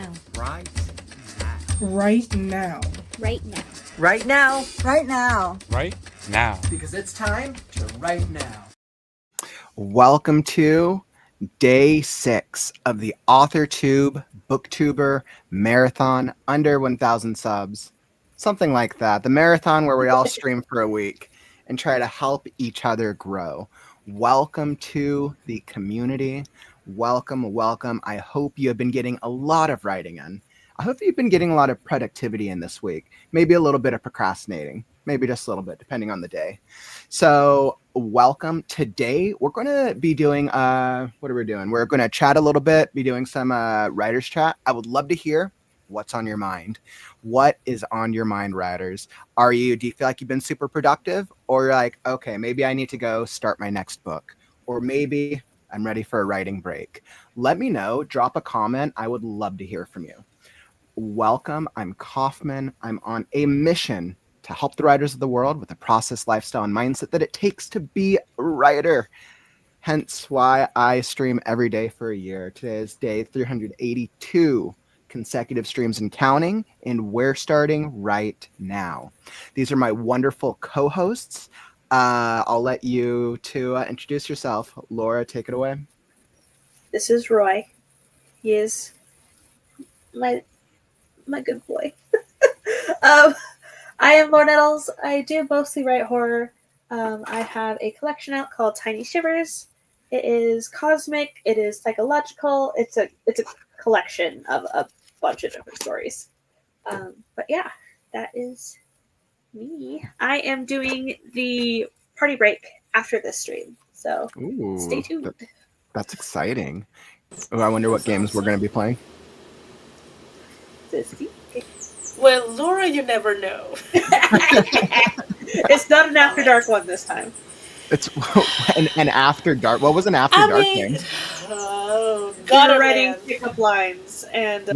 now. Right now. Right now. Right now. Right now. Right now. Right now. Because it's time to write now. Welcome to Day 6 of the Authortube Booktuber Marathon under 1,000 subs. Something like that. The marathon where we all stream for a week and try to help each other grow. Welcome to the community. Welcome, welcome. I hope you have been getting a lot of writing in. I hope you've been getting a lot of productivity in this week. Maybe a little bit of procrastinating. Maybe just a little bit, depending on the day. So welcome. Today, we're going to be doing, what are we doing? We're going to chat a little bit, be doing some writers chat. I would love to hear what's on your mind. What is on your mind, writers? Do you feel like you've been super productive? Or you're like, okay, maybe I need to go start my next book. Or maybe I'm ready for a writing break. Let me know. Drop a comment. I would love to hear from you. Welcome. I'm Kaufman. I'm on a mission to help the writers of the world with the process, lifestyle, and mindset that it takes to be a writer. Hence why I stream every day for a year. Today is day 382 consecutive streams and counting, and we're starting right now. These are my wonderful co-hosts. I'll let you two introduce yourself. Laura, take it away. This is Roy. He is my good boy. I am Laura Nettles. I do mostly write horror. I have a collection out called Tiny Shivers. It is cosmic. It is psychological. It's a collection of a bunch of different stories. But yeah, that is me. I am doing the party break after this stream, so stay tuned. That's exciting. Oh, I wonder what games we're going to be playing. Well, Laura, you never know. It's not an After Dark one this time. It's an After Dark. What was an After Dark game? Got writing pickup lines, and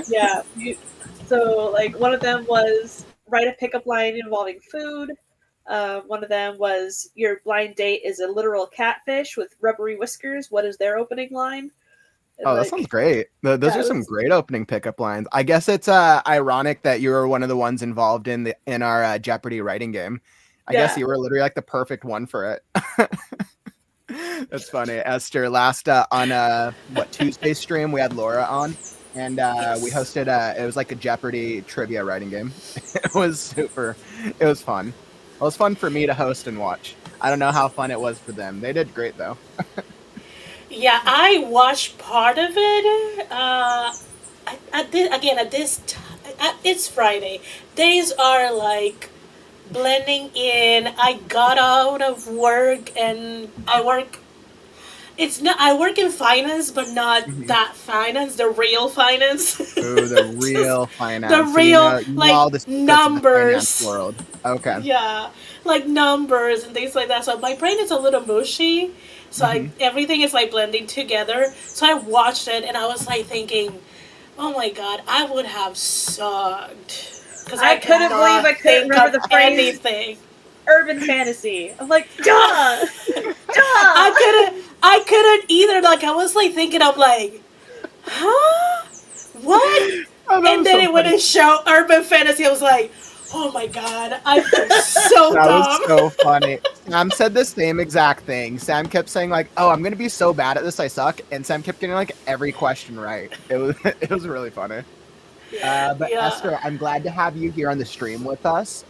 yeah. So like one of them was write a pickup line involving food. One of them was your blind date is a literal catfish with rubbery whiskers. What is their opening line? And that sounds great. Those are some great opening pickup lines. I guess it's ironic that you were one of the ones involved in our Jeopardy writing game. I guess you were literally like the perfect one for it. That's funny. Esther, last on Tuesday stream, we had Laura on, and we hosted it was like a Jeopardy trivia writing game. It was fun. It was fun for me to host and watch. I don't know how fun it was for them. They did great though. Yeah, I watched part of it. It's Friday. Days are like blending in. I got out of work and I work. I work in finance, but not that finance. The real finance. Ooh, the real finance. The real, you know all the numbers. World. Okay. Yeah, like numbers and things like that. So my brain is a little mushy. So everything is like blending together. So I watched it and I was like thinking, oh my God, I would have sucked. Because I couldn't believe I couldn't remember the phrase anything. Urban fantasy. I'm like, duh! I couldn't either. Like, I was like thinking, I'm like, huh? What? And then it wouldn't show urban fantasy. I was like, oh my God, I feel so dumb. That was so funny. Sam said the same exact thing. Sam kept saying like, oh, I'm going to be so bad at this, I suck. And Sam kept getting like every question right. It was really funny. Esther, I'm glad to have you here on the stream with us.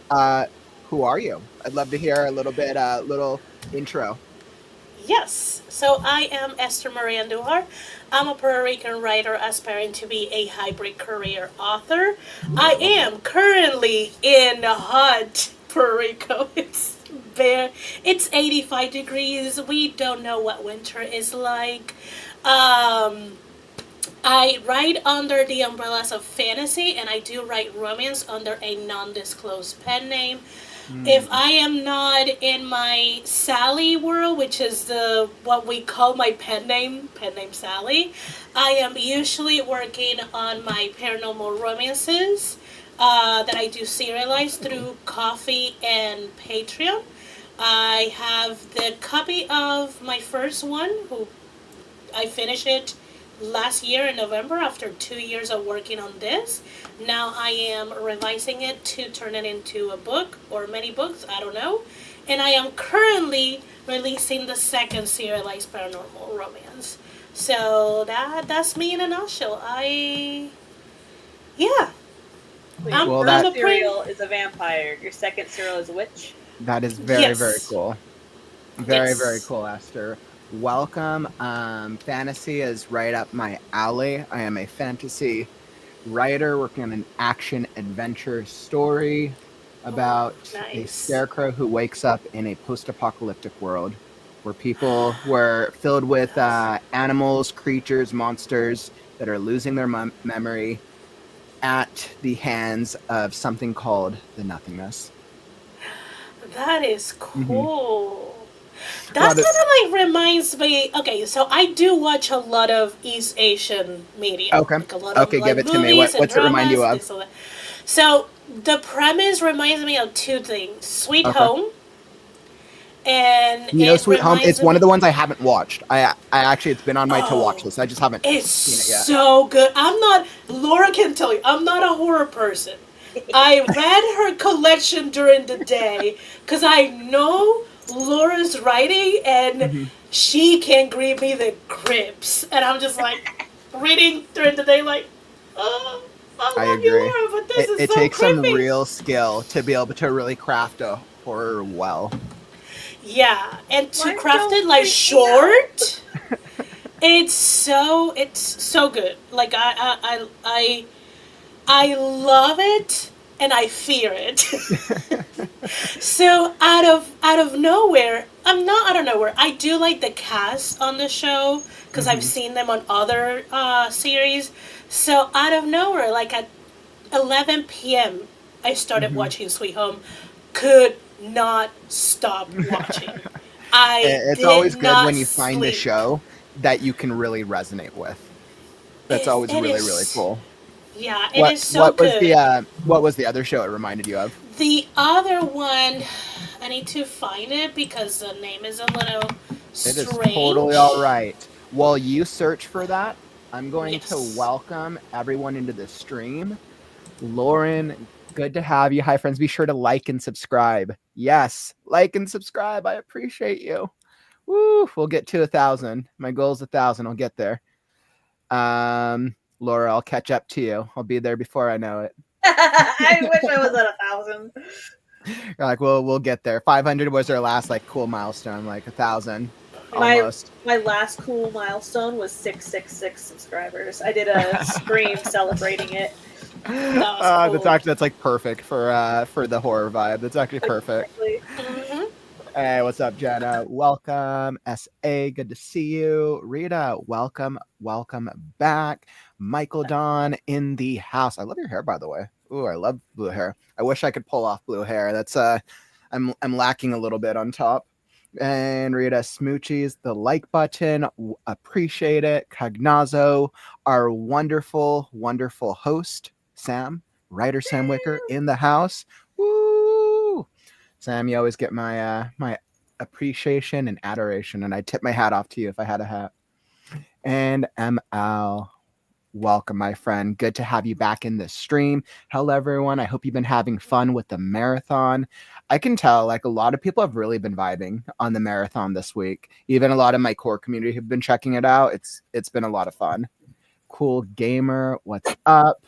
Who are you? I'd love to hear a little bit, little intro. Yes. So I am Esther Marie Andujar. I'm a Puerto Rican writer aspiring to be a hybrid career author. I am currently in hot Puerto Rico. It's 85 degrees. We don't know what winter is like. I write under the umbrellas of fantasy, and I do write romance under a non-disclosed pen name. If I am not in my Sally world, which is what we call my pen name Sally, I am usually working on my paranormal romances that I do serialize through Ko-fi and Patreon. I have the copy of my first one, I finished it last year in November, after 2 years of working on this. Now I am revising it to turn it into a book or many books, I don't know. And I am currently releasing the second serialized paranormal romance. So that's me in a nutshell. Yeah. Wait, I'm- your Well, first I'm a serial is a vampire. Your second serial is a witch. That is very, Yes. very cool. Very, Yes. very cool, Esther. Welcome. Fantasy is right up my alley. I am a fantasy writer working on an action adventure story about a nice. scarecrow who wakes up in a post-apocalyptic world where people were filled with animals, creatures, monsters that are losing their memory at the hands of something called the nothingness. That is Mm-hmm. cool. That Well, kind of like reminds me. Okay, so I do watch a lot of East Asian media. Okay. Like a lot Okay, of like give it to me. movies and What's it remind you dramas, of? this and that. So the premise reminds me of two things: Sweet Okay. Home, and You know, it Sweet Home. reminds It's one me- of the ones I haven't watched. I actually, it's been on my to watch Oh, list. I just haven't It's seen it yet. so good. I'm not. Laura can tell you, I'm not a horror person. I read her collection during the day because I know Laura's writing and Mhm. she can give me the grips. And I'm just like reading during the day, like, oh, I love you, agree. Laura, but this is It so takes some creepy. real skill to be able to really craft a horror well. Yeah, and to Why craft don't it like we- short, it's so good. Like I love it and I fear it. So out of nowhere, I'm not out of nowhere. I do like the cast on the show because I've seen them on other series. So out of nowhere, like at 11 p.m., I started watching Sweet Home. Could not stop watching. It's did always good not when you find a sleep. show that you can really resonate with. That's always It really, is- really cool. Yeah, it is so what was good. what was the other show it reminded you of? The other one, I need to find it because the name is a little It is strange. totally all right. While you search for that, I'm going to Yes. welcome everyone into the stream. Lauren, good to have you. Hi, friends. Be sure to like and subscribe. Yes, like and subscribe. I appreciate you. Woo, we'll get to 1,000. My goal is 1,000. I'll get there. Laura, I'll catch up to you. I'll be there before I know it. I wish I was at 1,000. You're like, well, we'll get there. 500 was our last like cool milestone. Like 1,000, My- almost. My last cool milestone was 666 subscribers. I did a stream celebrating it. was cool. That's like perfect for the horror vibe. That's actually perfect. Mhm. Hey, what's up, Jenna? Welcome. SA, good to see you. Rita, welcome back. Michael Don in the house. I love your hair, by the way. Ooh, I love blue hair. I wish I could pull off blue hair. That's I'm lacking a little bit on top. And Rita, smoochies, the like button. Appreciate it. Cognazo, our wonderful, wonderful host, Sam, writer Sam Wicker in the house. Woo! Sam, you always get my my appreciation and adoration, and I tip my hat off to you if I had a hat. And ML, welcome, my friend. Good to have you back in the stream. Hello, everyone. I hope you've been having fun with the marathon. I can tell, like, a lot of people have really been vibing on the marathon this week. Even a lot of my core community have been checking it out. It's been a lot of fun. Cool gamer, what's up?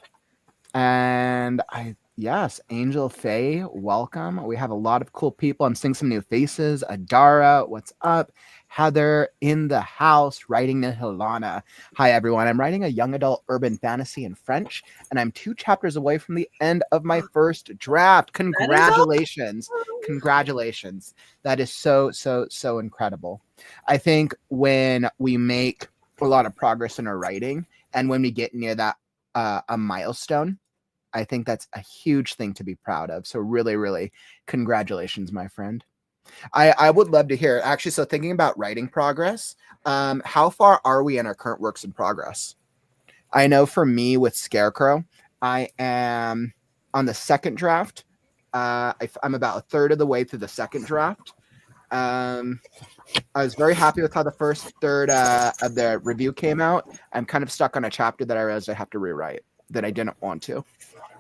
And yes, Angel Faye, welcome. We have a lot of cool people. I'm seeing some new faces. Adara, what's up? Heather in the house, writing Nihilana. Hi, everyone. I'm writing a young adult urban fantasy in French, and I'm 2 chapters away from the end of my first draft. Congratulations. Congratulations. That is so, so, so incredible. I think when we make a lot of progress in our writing, and when we get near that a milestone, I think that's a huge thing to be proud of. So really, really congratulations, my friend. I would love to hear, actually, so thinking about writing progress, how far are we in our current works in progress? I know for me with Scarecrow, I am on the second draft. I'm about a third of the way through the second draft. I was very happy with how the first third of the review came out. I'm kind of stuck on a chapter that I realized I have to rewrite that I didn't want to.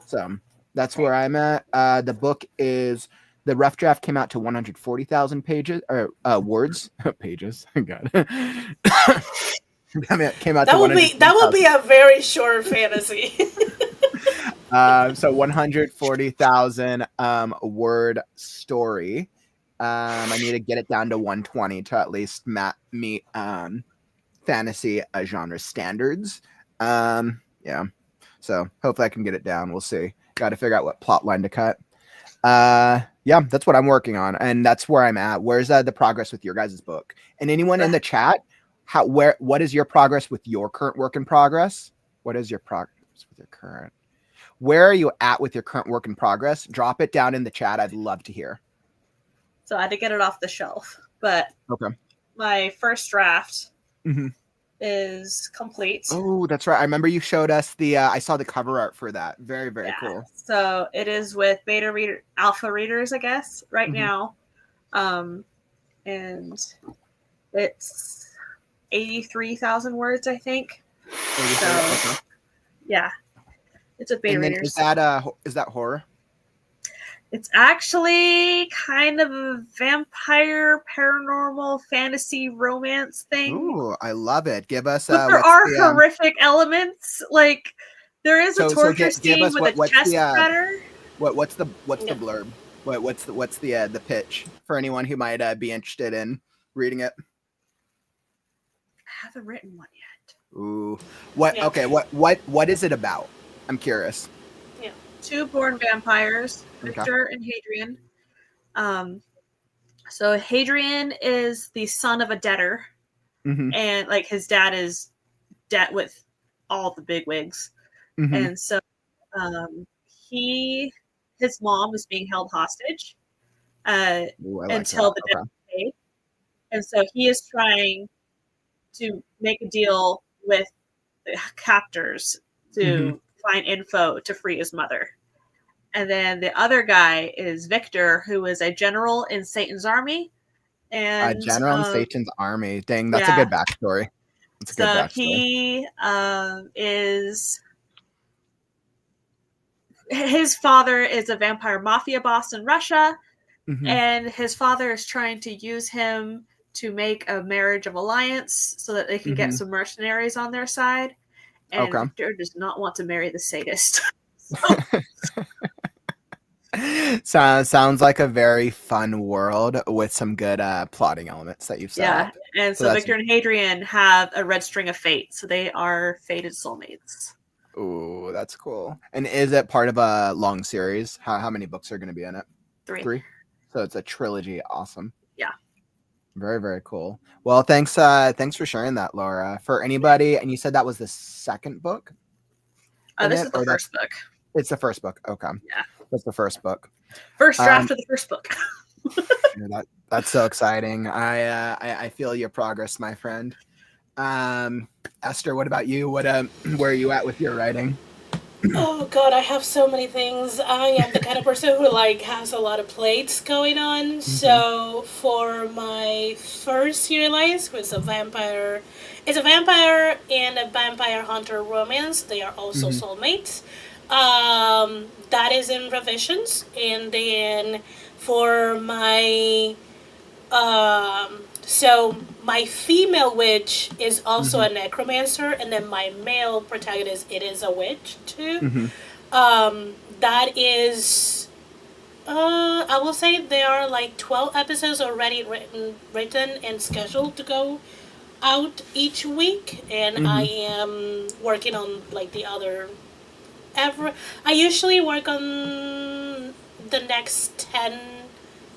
So that's where I'm at. The book is the rough draft came out to 140,000 pages or words pages. God. I mean, it came out That would be a very short fantasy. So 140,000 word story. I need to get it down to 120 to at least meet fantasy genre standards. Yeah. So hopefully I can get it down. We'll see. Got to figure out what plot line to cut. Yeah, that's what I'm working on, and that's where I'm at. Where's the progress with your guys' book? And anyone in the chat, what is your progress with your current work in progress? What is your progress with your current? Where are you at with your current work in progress? Drop it down in the chat. I'd love to hear. So I had to get it off the shelf, but my first draft is complete. Oh, that's right. I remember you showed us the. I saw the cover art for that. Very, very cool. So it is with alpha readers, I guess, right now, and it's 83,000 words, I think. So, yeah, it's a beta reader. Is that horror? It's actually kind of a vampire, paranormal, fantasy, romance thing. Ooh, I love it. Give us. But there are horrific elements. Like there is a torture scene with a chest spreader. What's the blurb? What's the pitch for anyone who might be interested in reading it? I haven't written one yet. Ooh, what? Yeah. Okay, what is it about? I'm curious. Yeah, two born vampires. Victor and Hadrian. So Hadrian is the son of a debtor, and like his dad is debt with all the bigwigs, and so his mom is being held hostage until the debt is paid, and so he is trying to make a deal with the captors to find info to free his mother. And then the other guy is Victor, who is a general in Satan's army. And a general in Satan's army. Dang, that's a good backstory. That's a good backstory. He is... His father is a vampire mafia boss in Russia. And his father is trying to use him to make a marriage of alliance so that they can get some mercenaries on their side. And Victor does not want to marry the sadist. Sounds like a very fun world with some good plotting elements that you've set up. And so Victor and Hadrian have a red string of fate, so they are fated soulmates. Ooh, that's cool. And is it part of a long series? How many books are going to be in it? 3. So it's a trilogy. Awesome. Yeah. Very, very cool. Well, thanks for sharing that, Laura. For anybody, and you said that was the second book? This is the first book. It's the first book. Okay. Yeah. That's the first book. First draft of the first book. That's so exciting. I feel your progress, my friend. Esther, what about you? Where are you at with your writing? Oh God, I have so many things. I am the kind of person who has a lot of plates going on. So for my first serialized, which is a vampire and a vampire hunter romance. They are also soulmates. That is in revisions, and then for my so my female witch is also a necromancer, and then my male protagonist, it is a witch too. That is I will say there are 12 episodes already written and scheduled to go out each week, and I am working on the other. I usually work on the next 10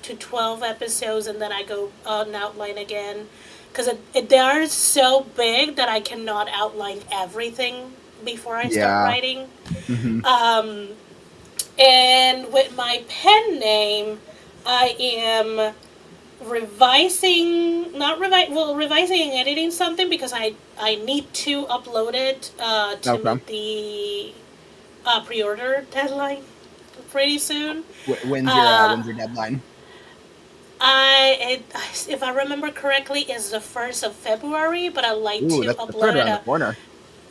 to 12 episodes, and then I go on outline again, because they are so big that I cannot outline everything before I start writing. And with my pen name, I am revising and editing something, because I need to upload it to meet the pre-order deadline pretty soon. When's your deadline? If I remember correctly, is the 1st of February, but I like Ooh, to that's upload right it. around the corner.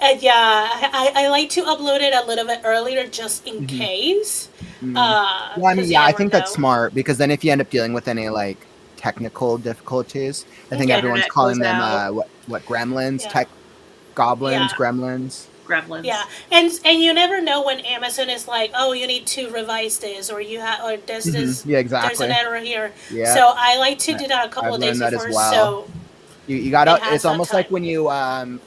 Yeah, I like to upload it a little bit earlier just in Mhm. case. Well, I mean, 'Cause you yeah, I never think that's know. smart because then if you end up dealing with any like technical difficulties, I think The Yeah, everyone's internet goes calling them out. what gremlins, yeah, tech goblins, yeah. gremlins. Yeah, Gremlins. and you never know when Amazon is like, oh, you need to revise this, or or Yeah, there's an exactly. error here. Yeah, So I like to I- do that a couple I've of days learned that as before, well. so You it gotta. has It's that almost like time. when you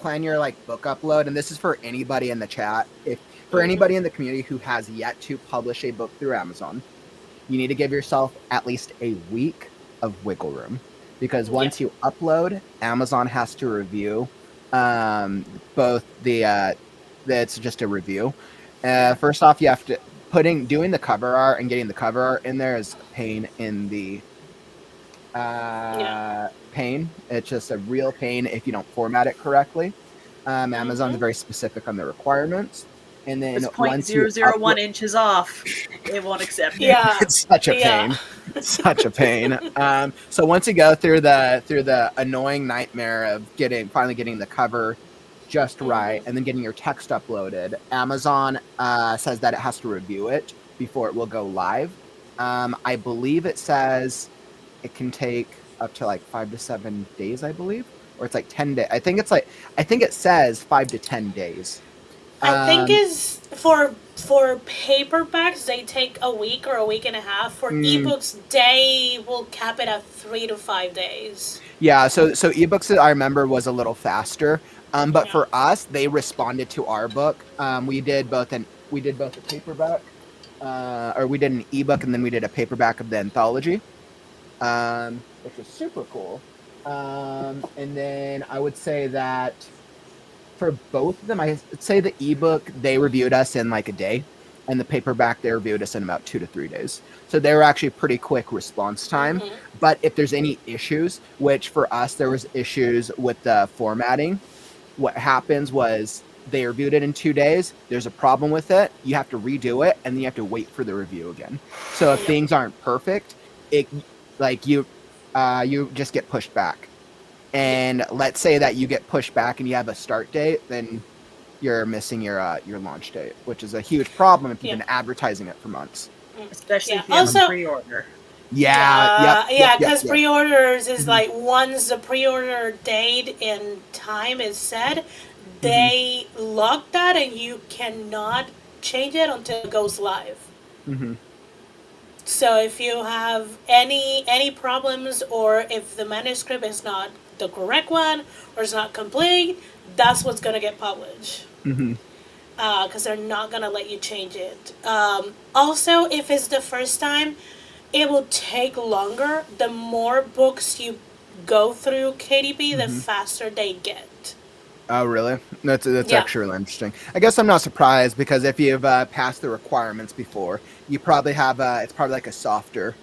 plan your like book upload, and this is for anybody in the chat. If for Hmm. anybody in the community who has yet to publish a book through Amazon, you need to give yourself at least a week of wiggle room because Yeah, once you upload, Amazon has to review both it's just a review. First off, you have to doing the cover art and getting the cover art in there is a pain in the yeah. pain. It's just a real pain if you don't format it correctly. Amazon's Hmm. very specific on the requirements. And then It's point once zero you zero upload, one inches off. It won't accept it. Yeah, it's such a yeah. pain. Such a pain. So once you go through the annoying nightmare of finally getting the cover just right Hmm. and then getting your text uploaded, Amazon says that it has to review it before it will go live. I believe it says it can take up to like 5 to 7 days, I believe, or it's like 10 days. I think it says 5 to 10 days. I think Um, is for paperbacks they take a week or a week and a half. For mm, ebooks, they will cap it at 3 to 5 days. Yeah, so ebooks I remember was a little faster. But Yeah. for us, they responded to our book. We did both a paperback, or we did an ebook, and then we did a paperback of the anthology, which was super cool. And then I would say that for both of them, I would say the ebook they reviewed us in like a day, and the paperback they reviewed us in about 2 to 3 days. So they were actually pretty quick response time. Hmm. But if there's any issues, which for us there was issues with the formatting, what happens was they reviewed it in 2 days. There's a problem with it. You have to redo it, and then you have to wait for the review again. So if Yep. things aren't perfect, it like you just get pushed back. Yep. And let's say that you get pushed back and you have a start date, then you're missing your launch date, which is a huge problem if you've Yep. been advertising it for months. Especially Yeah. if you have a Also, pre-order. Yeah, yeah, because yep. pre-orders is Mhm. like once the pre-order date and time is set, Mhm. they lock that and you cannot change it until it goes live. Mhm. So if you have any problems or if the manuscript is not the correct one or it's not complete, that's what's gonna get published. Mhm. Because they're not gonna let you change it. Also, if it's the first time, it will take longer. The more books you go through KDP, the Mhm. faster they get. Oh, really? That's Yeah. actually really interesting. I guess I'm not surprised because if you've passed the requirements before, you probably have it's probably like a softer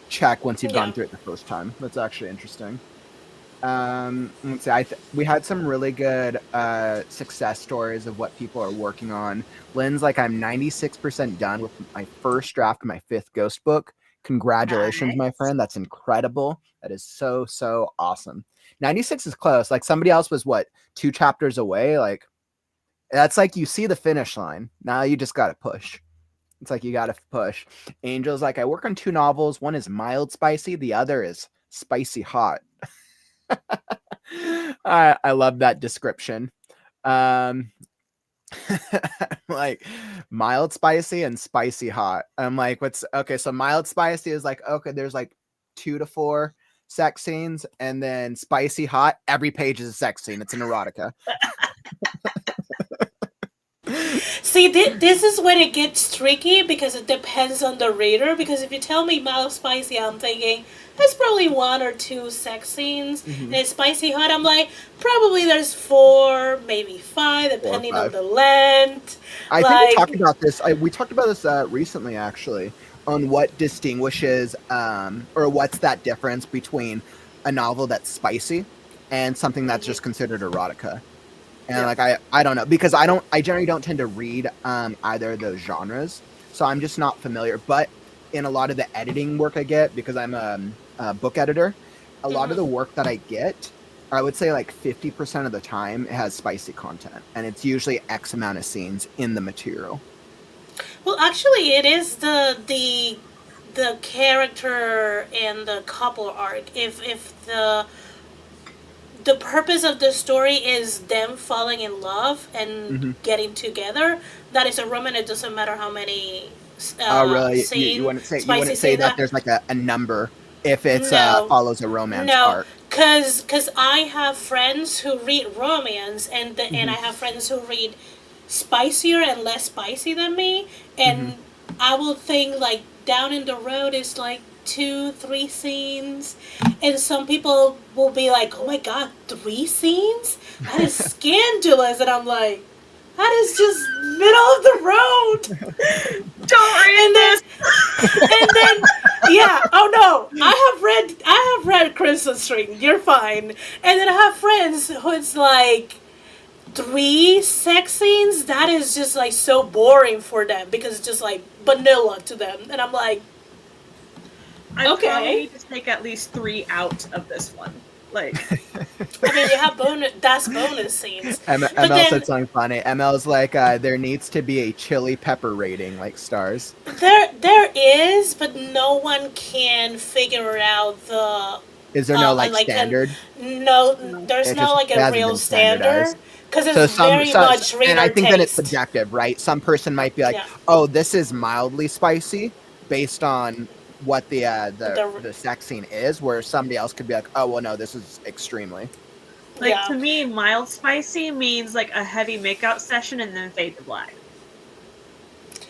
check once you've Yeah. gone through it the first time. That's actually interesting. Let's see. We had some really good success stories of what people are working on. Lynn's like, I'm 96% done with my first draft of my 5th ghost book. Congratulations, Nice. my friend. That's incredible. That is so awesome. 96 is close. Like somebody else was what, 2 chapters away? Like that's like you see the finish line. Now you just gotta push. It's like you gotta push. Angel's like, I work on 2 novels. One is mild spicy, the other is spicy hot. I love that description. Um, like mild spicy and spicy hot. I'm like, what's okay? So mild spicy is like, okay, there's like 2 to 4 sex scenes, and then spicy hot, every page is a sex scene. It's an erotica. See, this is when it gets tricky because it depends on the reader. Because if you tell me mild spicy, I'm thinking there's probably 1 or 2 sex scenes. Mhm. And it's spicy hot, I'm like, probably there's 4, maybe 5, 4 or depending 5. on the length. I think we Like, talked about this. We talked about this recently, actually, on what distinguishes or what's that difference between a novel that's spicy and something that's just considered erotica. And Yeah. like I don't know, because I generally don't tend to read either of those genres, so I'm just not familiar. But in a lot of the editing work I get, because I'm book editor, a lot of the work that I get, I would say like 50% of the time, it has spicy content, and it's usually X amount of scenes in the material. Well, actually, it is the character and the couple arc. If the purpose of the story is them falling in love and getting together, that is a romance. It doesn't matter how many. Oh, really? You Scene, wouldn't say spicy that there's like a number if it's No. follows a romance No, arc. because I have friends who read romance, and and I have friends who read spicier and less spicy than me, and I will think like down in the road is like 2-3 scenes, and some people will be like, oh my god, 3 scenes? That is scandalous. And I'm like, that is just middle of the road. Don't read this. And then yeah, oh no, I have read Crimson String, you're fine. And then I have friends who it's like 3 sex scenes, that is just like so boring for them because it's just like vanilla to them. And I'm like, I Okay. probably need to take at least 3 out of this one. Like, I mean, you have bonus scenes. ML then- said something funny. ML's like, there needs to be a chili pepper rating, like stars. There is, but no one can figure out the. Is there no like like standard? No, there's It no just like a hasn't real been standard standardized. because it's very much reader and I think that it's taste. subjective, right? Some person might be like, Yeah. "Oh, this is mildly spicy," based on what the sex scene is, where somebody else could be like, "Oh, well, no, this is extremely." Yeah. to me, mild spicy means like a heavy makeout session and then fade to black.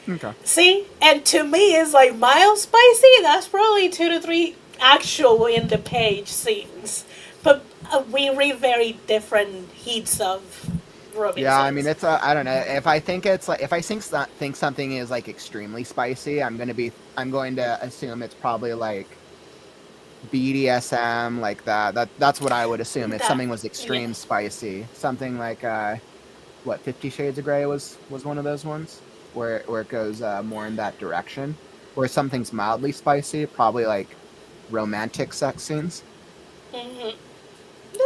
Okay. See, and to me, it's like mild spicy. That's probably 2 to 3 actual in the page scenes, but we read very different heats of romance. Yeah, I mean, it's I don't know. If I think it's like, if I think something is like extremely spicy, I'm going to assume it's probably like BDSM, like that. That's what I would assume if That- something was extreme yeah. spicy. Something like 50 Shades of Grey was one of those ones where it goes more in that direction. Where something's mildly spicy, probably like romantic sex scenes.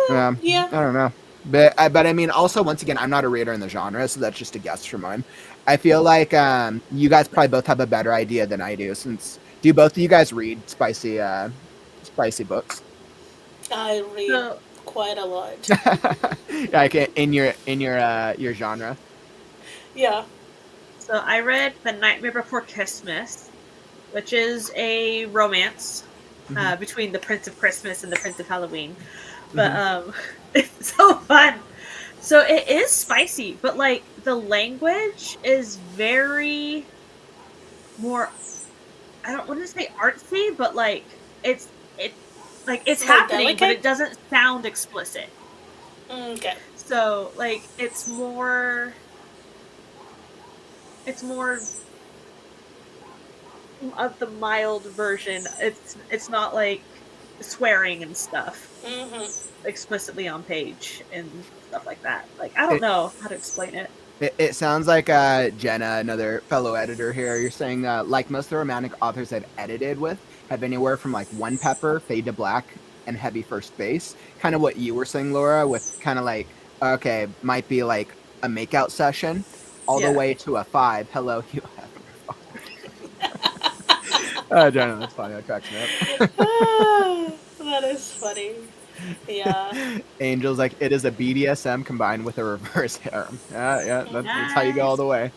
Yeah. I don't know. But I mean, also, once again, I'm not a reader in the genre, so that's just a guess for mine. I feel like you guys probably both have a better idea than I do. Do both of you guys read spicy books? I read So- quite a lot. Like in your genre? Yeah. So I read The Nightmare Before Christmas, which is a romance between the Prince of Christmas and the Prince of Halloween. But it's so fun. So it is spicy, but like the language is very more. I don't want to say artsy, but like it's More happening, but delicate? it doesn't sound explicit. Okay. So like it's more of the mild version. It's not like swearing and stuff explicitly on page and stuff like that. Like I don't know how to explain it. It sounds like Jenna, another fellow editor here. You're saying like most of the romantic authors I've edited with have anywhere from like one pepper, fade to black, and heavy first base. Kind of what you were saying, Laura, with kind of like, okay, might be like a makeout session, all the way to a 5. Hello, you have a father. Oh, Jenna, that's funny. That cracks me up. That is funny. Yeah. Angel's like, it is a BDSM combined with a reverse harem. Yeah, that's how you go all the way.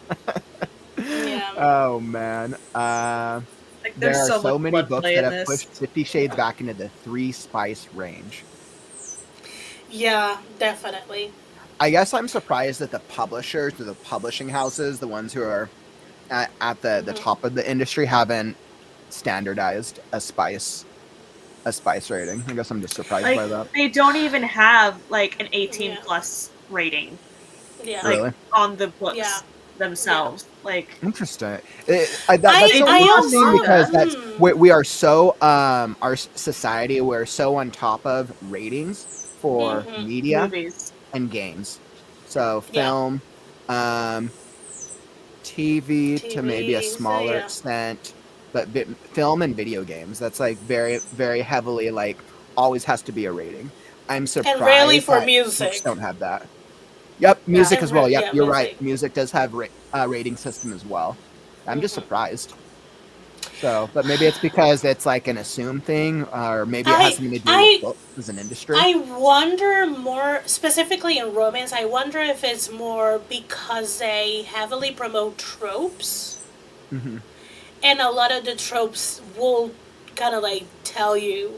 Yeah. Oh, man. Like There there's are so much many blood books play that in have this. pushed 50 Shades back into the 3 spice range. Yeah, definitely. I guess I'm surprised that the publishers or the publishing houses, the ones who are at the top of the industry, haven't standardized a spice rating. I guess I'm just surprised by that. Like they don't even have like an 18 Yeah. plus rating Yeah. like Really? on the books Yeah. themselves. Like Interesting. That's I so interesting also- because we are so our society, we're so on top of ratings for media movies. and games. So Yeah. film, TV to maybe a TV, so smaller yeah. extent, but film and video games, that's like very, very heavily like always has to be a rating. I'm surprised And rarely for that music. books don't have that. Yep, music and as well. Yep, yeah, you're music. right. Music does have rating system as well. I'm just surprised. So, but maybe it's because it's like an assumed thing, or maybe it has something to do with books as an industry. I wonder more, specifically in romance, I wonder if it's more because they heavily promote tropes. Mm-hmm. And a lot of the tropes will kind of like tell you,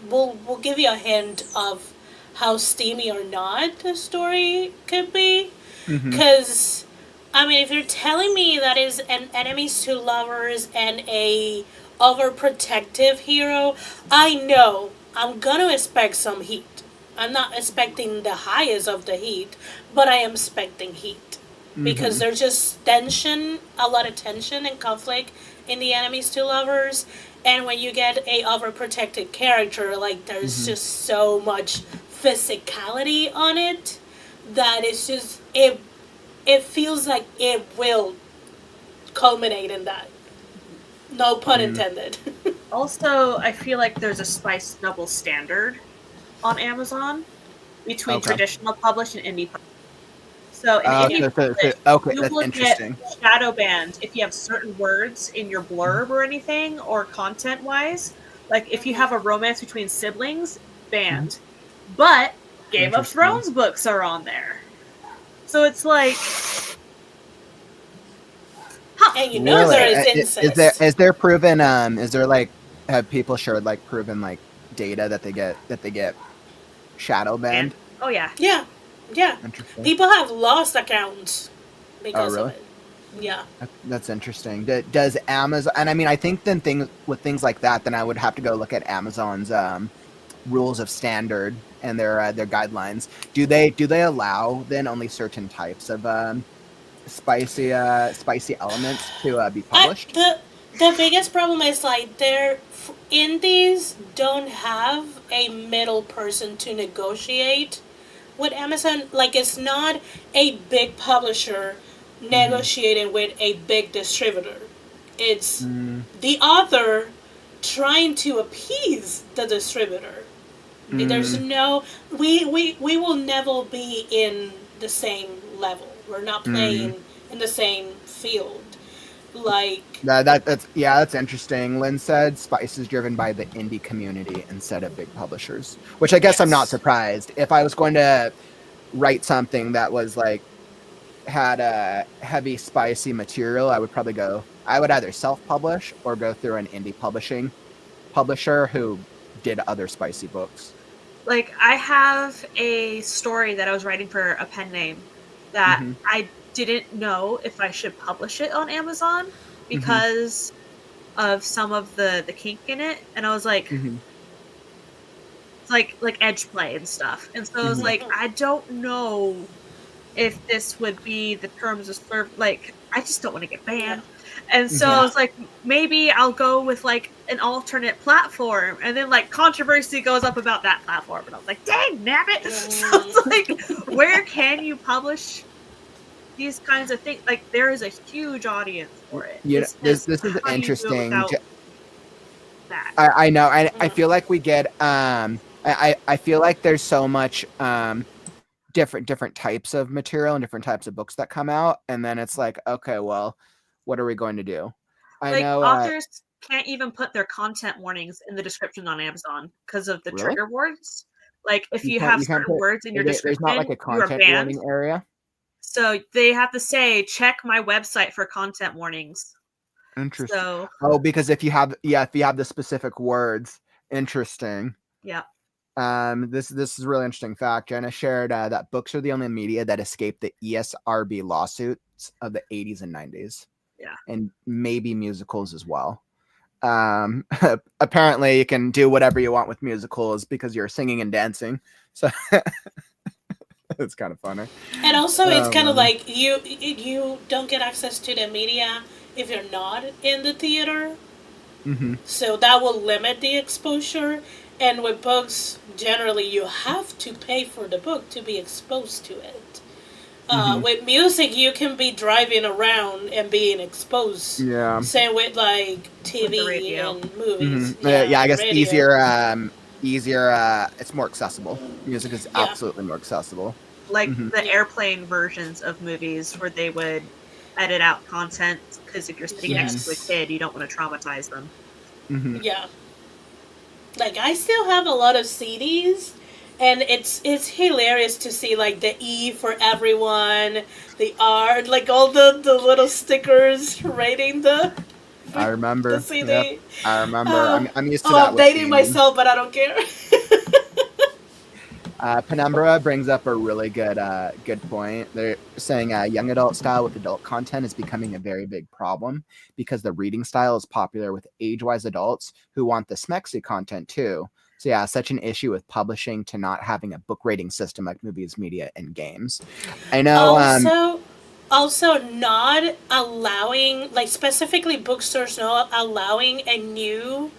will give you a hint of how steamy or not the story could be. Because, I mean, if you're telling me that is an enemies to lovers and a overprotective hero, I know I'm gonna expect some heat. I'm not expecting the highest of the heat, but I am expecting heat. Because there's just tension, a lot of tension and conflict in the enemies to lovers. And when you get a overprotected character, like there's just so much physicality on it that it's just it feels like it will culminate in that. No pun intended. Also, I feel like there's a spice double standard on Amazon between traditional published and indie published. So in indie published, okay, you that's will interesting. get shadow banned if you have certain words in your blurb or anything, or content-wise. Like if you have a romance between siblings, banned. But Game of Thrones books are on there. So it's like... And you know there is incest. Is there proven is there like have people shared like proven like data that they get shadow banned? Oh yeah. Yeah. Interesting. People have lost accounts because really? of it. Yeah. That's interesting. Does Amazon, and I mean I think then with things like that, then I would have to go look at Amazon's rules of standard and their guidelines. Do they allow then only certain types of spicy elements to be published? The biggest problem is like their indies don't have a middle person to negotiate with Amazon. Like it's not a big publisher negotiating with a big distributor. It's the author trying to appease the distributor. There's no we will never be in the same level. We're not playing in the same field. Like that's interesting. Lynn said Spice is driven by the indie community instead of big publishers, which I guess I'm not surprised. If I was going to write something that was like had a heavy spicy material, I would either self-publish or go through an indie publisher who did other spicy books. Like I have a story that I was writing for a pen name that I didn't know if I should publish it on Amazon because of some of the kink in it, and I was like, it's like edge play and stuff, and so I was like, I don't know if this would be the terms of service. Like, I just don't want to get banned, and so I was like, maybe I'll go with like an alternate platform, and then like controversy goes up about that platform, and I was like, dang nabbit! So it's like, where can you publish these kinds of things? Like there is a huge audience for it. This is interesting. I know. I feel like we get. I feel like there's so much different types of material and different types of books that come out, and then it's like, okay, well, what are we going to do? I know authors can't even put their content warnings in the description on Amazon because of the trigger words. Like if you have certain words in your description, there's not like a content warning area. So they have to say, check my website for content warnings. Interesting. So, because if you have the specific words, interesting. Yeah. This is a really interesting fact. Jenna shared that books are the only media that escaped the ESRB lawsuits of the 80s and 90s. Yeah. And maybe musicals as well. Apparently you can do whatever you want with musicals because you're singing and dancing. So it's kind of funny. And also it's kind of like you don't get access to the media if you're not in the theater. So that will limit the exposure. And with books, generally you have to pay for the book to be exposed to it. With music, you can be driving around and being exposed. Yeah. Same with like With the TV radio. and movies. Yeah, I guess radio. easier. It's more accessible. Music is Yeah. absolutely more accessible. Like Mhm. the airplane versions of movies where they would edit out content because if you're sitting next to a Yes. kid, you don't want to traumatize them. Yeah. Like I still have a lot of CDs, and it's hilarious to see like the E for everyone, the R, like all the little stickers rating the I remember. the CD. Yep, I remember. I'm used to Oh, that. I'm with dating gaming. myself, but I don't care. Penumbra brings up a really good point. They're saying young adult style with adult content is becoming a very big problem because the reading style is popular with age-wise adults who want the smexy content too. So yeah, such an issue with publishing to not having a book rating system like movies, media, and games. I know. Also not allowing, like specifically bookstores not allowing a new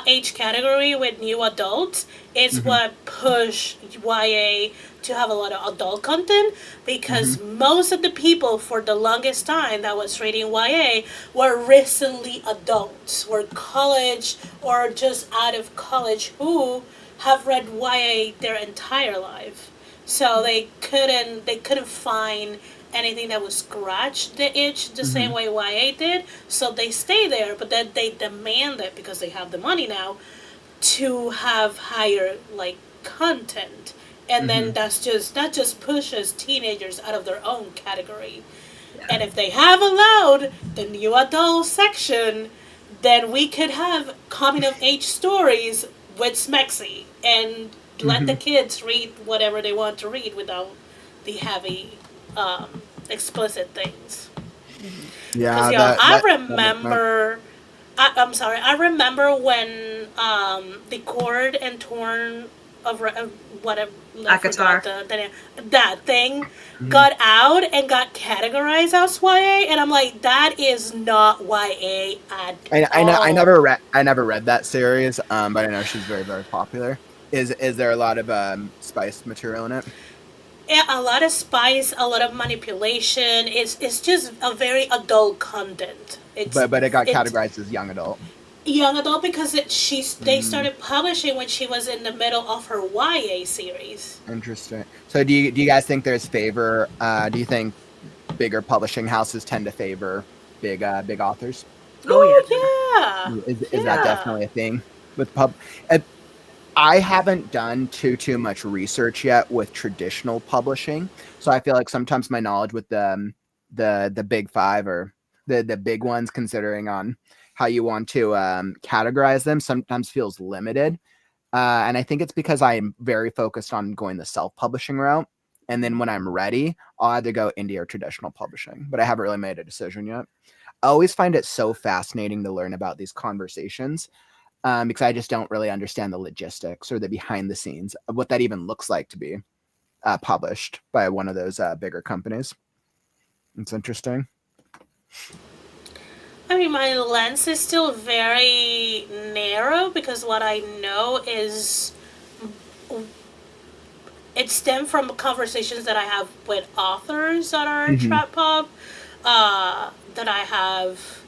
age category with new adults is what pushed YA to have a lot of adult content, because most of the people for the longest time that was reading YA were recently adults, were college or just out of college who have read YA their entire life. So they couldn't find anything that would scratch the itch the same way YA did. So they stay there, but then they demand it because they have the money now to have higher like content. And then that just pushes teenagers out of their own category. Yeah. And if they have allowed the new adult section, then we could have coming of age stories with Smexy and let the kids read whatever they want to read without the heavy explicit things. Yeah, I remember when the Cord and Torn of whatever that thing got out and got categorized as YA, and I'm like, that is not YA at all. I never read that series, but I know she's very, very popular. Is there a lot of spice material in it? Yeah, a lot of spice, a lot of manipulation. It's just a very adult content. But it got categorized as young adult. Young adult because they started publishing when she was in the middle of her YA series. Interesting. So do you guys think there's favor? Do you think bigger publishing houses tend to favor big authors? Oh yeah. Is that definitely a thing with I haven't done too much research yet with traditional publishing, so I feel like sometimes my knowledge with the big five or the big ones, considering on how you want to categorize them, sometimes feels limited. And I think it's because I'm very focused on going the self-publishing route, and then when I'm ready, I'll either go indie or traditional publishing. But I haven't really made a decision yet. I always find it so fascinating to learn about these conversations. Because I just don't really understand the logistics or the behind the scenes of what that even looks like to be published by one of those bigger companies. It's interesting. I mean, my lens is still very narrow because what I know is it stemmed from conversations that I have with authors that are in Trap Pub, that I have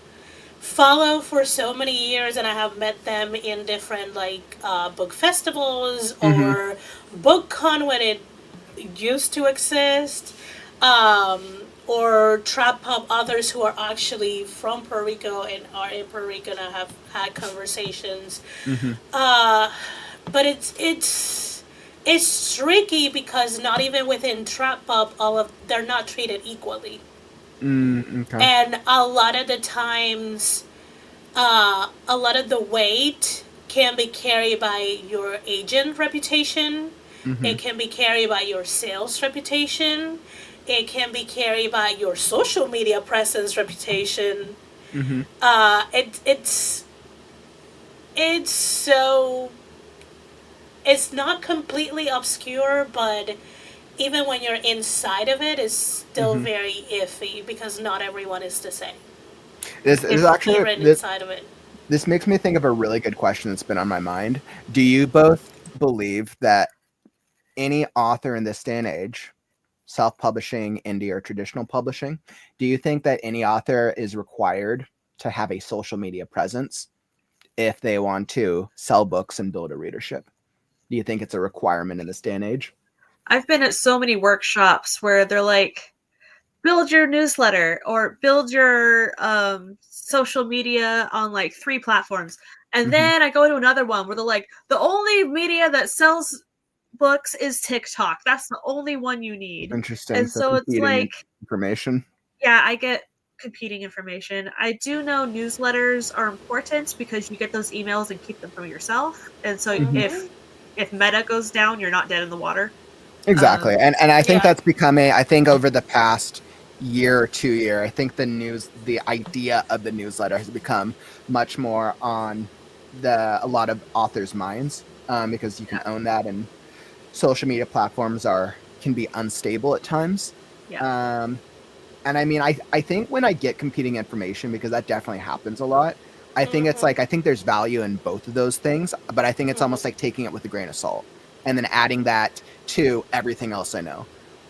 follow for so many years, and I have met them in different like book festivals or BookCon when it used to exist, or Trap Pub authors who are actually from Puerto Rico and are in Puerto Rico and I have had conversations. But it's tricky because not even within Trap Pub they're not treated equally. Okay. And a lot of the times, a lot of the weight can be carried by your agent reputation. It can be carried by your sales reputation. It can be carried by your social media presence reputation. It's not completely obscure, but even when you're inside of it, it's still very iffy because not everyone is the same. Inside of it. This makes me think of a really good question that's been on my mind. Do you both believe that any author in this day and age self-publishing, indie, or traditional publishing, do you think that any author is required to have a social media presence if they want to sell books and build a readership? Do you think it's a requirement in this day and age? I've been at so many workshops where they're like, build your newsletter or build your social media on like 3 platforms. And then I go to another one where they're like, the only media that sells books is TikTok. That's the only one you need. Interesting. And so it's like information. Yeah, I get competing information. I do know newsletters are important because you get those emails and keep them from yourself. And so if Meta goes down, you're not dead in the water. Exactly. And I think that's becoming, I think over the past year or 2 year, I think the idea of the newsletter has become much more on a lot of authors' minds, because you can own that, and social media platforms can be unstable at times. Yeah. And I mean, I think when I get competing information, because that definitely happens a lot, I think it's like, I think there's value in both of those things, but I think it's almost like taking it with a grain of salt and then adding that to everything else I know.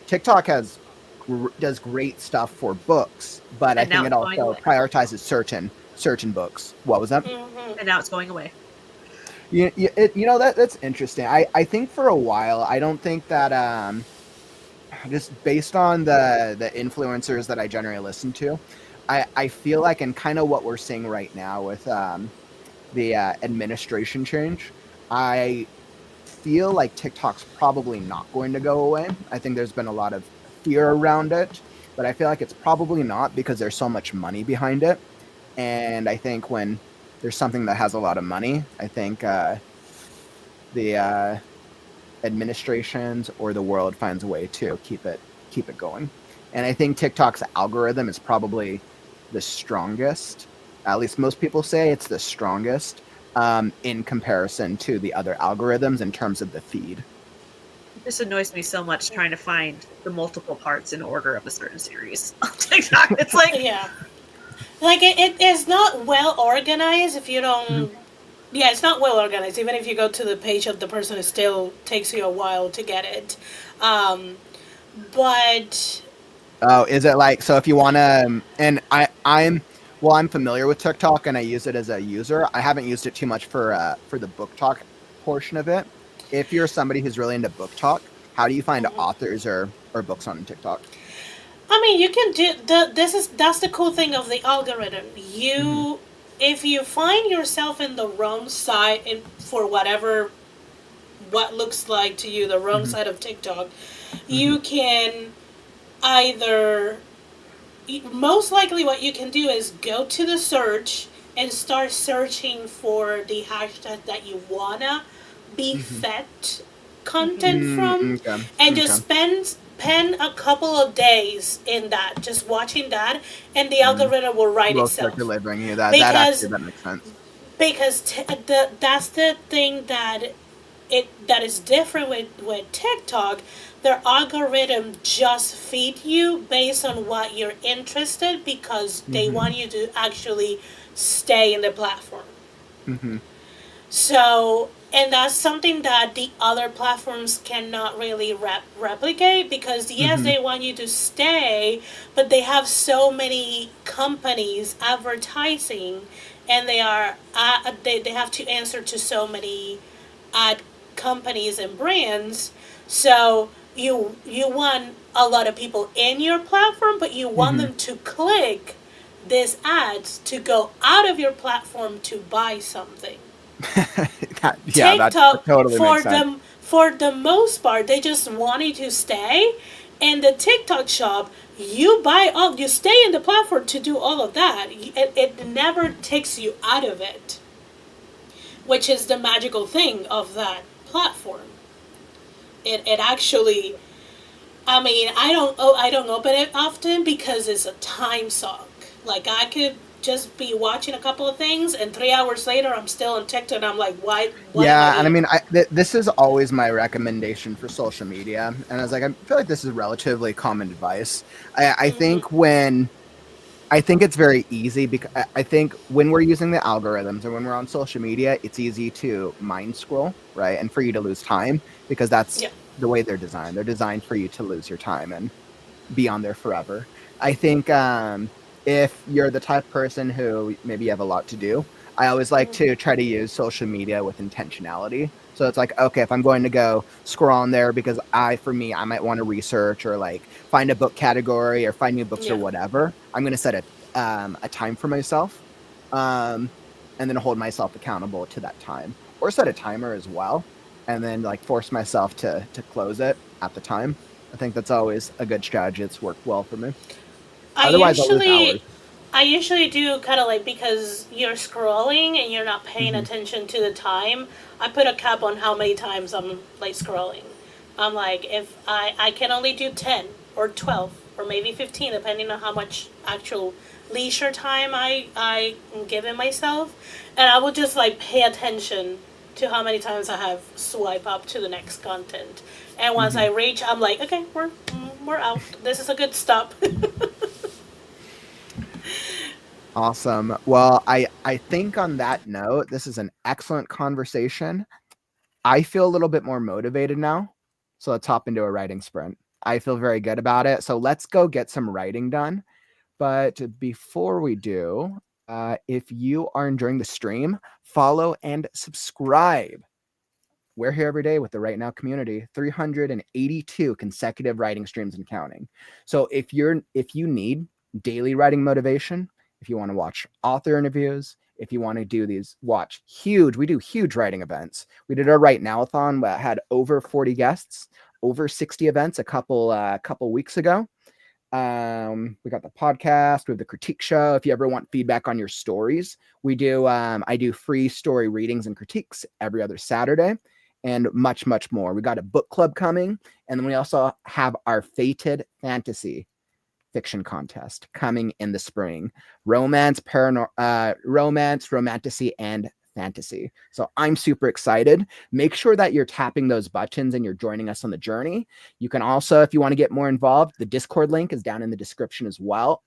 TikTok does great stuff for books, but I think it also prioritizes certain books. What was that? And now it's going away. That's interesting. I think for a while, I don't think that just based on the influencers that I generally listen to, I feel like, and kind of what we're seeing right now with the administration change, I feel like TikTok's probably not going to go away. I think there's been a lot of fear around it, but I feel like it's probably not, because there's so much money behind it. And I think when there's something that has a lot of money, I think the administrations or the world finds a way to keep it going. And I think TikTok's algorithm is probably the strongest. At least most people say it's the strongest in comparison to the other algorithms in terms of the feed. This annoys me so much trying to find the multiple parts in order of a certain series on TikTok. It's like like it is not well organized if you don't. Yeah, it's not well organized. Even if you go to the page of the person, it still takes you a while to get it. But is it like, so if you want to, and I'm familiar with TikTok and I use it as a user. I haven't used it too much for the book talk portion of it. If you're somebody who's really into book talk, how do you find authors or books on TikTok? I mean, you can do that's the cool thing of the algorithm. If you find yourself in the wrong side for what looks like to you the wrong side of TikTok, you can either, most likely what you can do is go to the search and start searching for the hashtag that you wanna be fed content from, and just spend a couple of days in that, just watching that, and the algorithm will write itself. Start delivering you that. That makes sense. Because that's the thing that is different with TikTok. Their algorithm just feed you based on what you're interested, because they want you to actually stay in the platform. So, and that's something that the other platforms cannot really replicate, because yes, they want you to stay, but they have so many companies advertising, and they have to answer to so many ad companies and brands. So you want a lot of people in your platform, but you want them to click these ads to go out of your platform to buy something. TikTok, that totally makes sense. For the most part, they just want you to stay. And the TikTok shop, you stay in the platform to do all of that. It never takes you out of it, which is the magical thing of that platform. It actually, I mean, I don't open it often because it's a time suck. Like, I could just be watching a couple of things, and 3 hours later I'm still on TikTok, and I'm like, why yeah, and I mean, this is always my recommendation for social media, and I was like, I feel like this is relatively common advice. I think it's very easy, because I think when we're using the algorithms or when we're on social media, it's easy to mind scroll, right? And for you to lose time, because that's the way they're designed. They're designed for you to lose your time and be on there forever. I think if you're the type of person who maybe you have a lot to do, I always like to try to use social media with intentionality. So it's like, okay, if I'm going to go scroll on there because I might want to research or like find a book category or find new books or whatever, I'm going to set a time for myself, and then hold myself accountable to that time, or set a timer as well, and then like force myself to close it at the time. I think that's always a good strategy. It's worked well for me. Otherwise, I'll lose hours. I usually do kind of like, because you're scrolling and you're not paying attention to the time, I put a cap on how many times I'm like scrolling. I'm like, if I can only do 10 or 12 or maybe 15, depending on how much actual leisure time I'm giving myself. And I will just like pay attention to how many times I have swipe up to the next content. And once I reach, I'm like, okay, we're out. This is a good stop. Awesome. Well, I think on that note, this is an excellent conversation. I feel a little bit more motivated now. So let's hop into a writing sprint. I feel very good about it. So let's go get some writing done. But before we do, if you are enjoying the stream, follow and subscribe. We're here every day with the Right Now community, 382 consecutive writing streams and counting. So if you need daily writing motivation, if you want to watch author interviews, if you want to do we do huge writing events. We did our Right Now-a-thon that had over 40 guests, over 60 events a couple weeks ago. We got the podcast, we have the critique show. If you ever want feedback on your stories, we do, I do free story readings and critiques every other Saturday, and much, much more. We got a book club coming, and then we also have our Fated Fantasy fiction contest coming in the spring. Romance, romantasy, and fantasy. So I'm super excited. Make sure that you're tapping those buttons and you're joining us on the journey. You can also, if you want to get more involved, the Discord link is down in the description as well.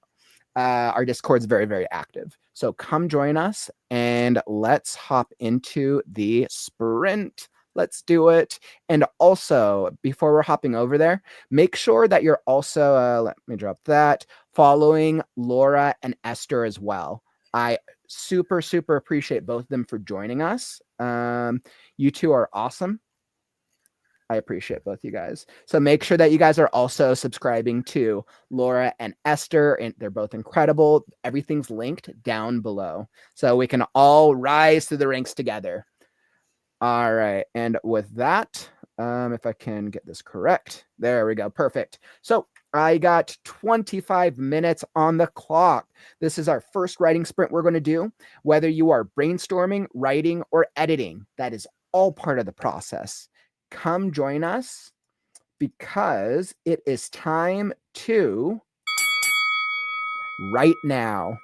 Our Discord is very, very active. So come join us and let's hop into the sprint. Let's do it. And also, before we're hopping over there, make sure that you're also, let me drop that, following Laura and Esther as well. I super, super appreciate both of them for joining us. You two are awesome. I appreciate both you guys. So make sure that you guys are also subscribing to Laura and Esther, and they're both incredible. Everything's linked down below, so we can all rise through the ranks together. All right, and with that, if I can get this correct, there we go, perfect. So I got 25 minutes on the clock. This is our first writing sprint we're going to do. Whether you are brainstorming, writing, or editing, that is all part of the process. Come join us because it is time to write now.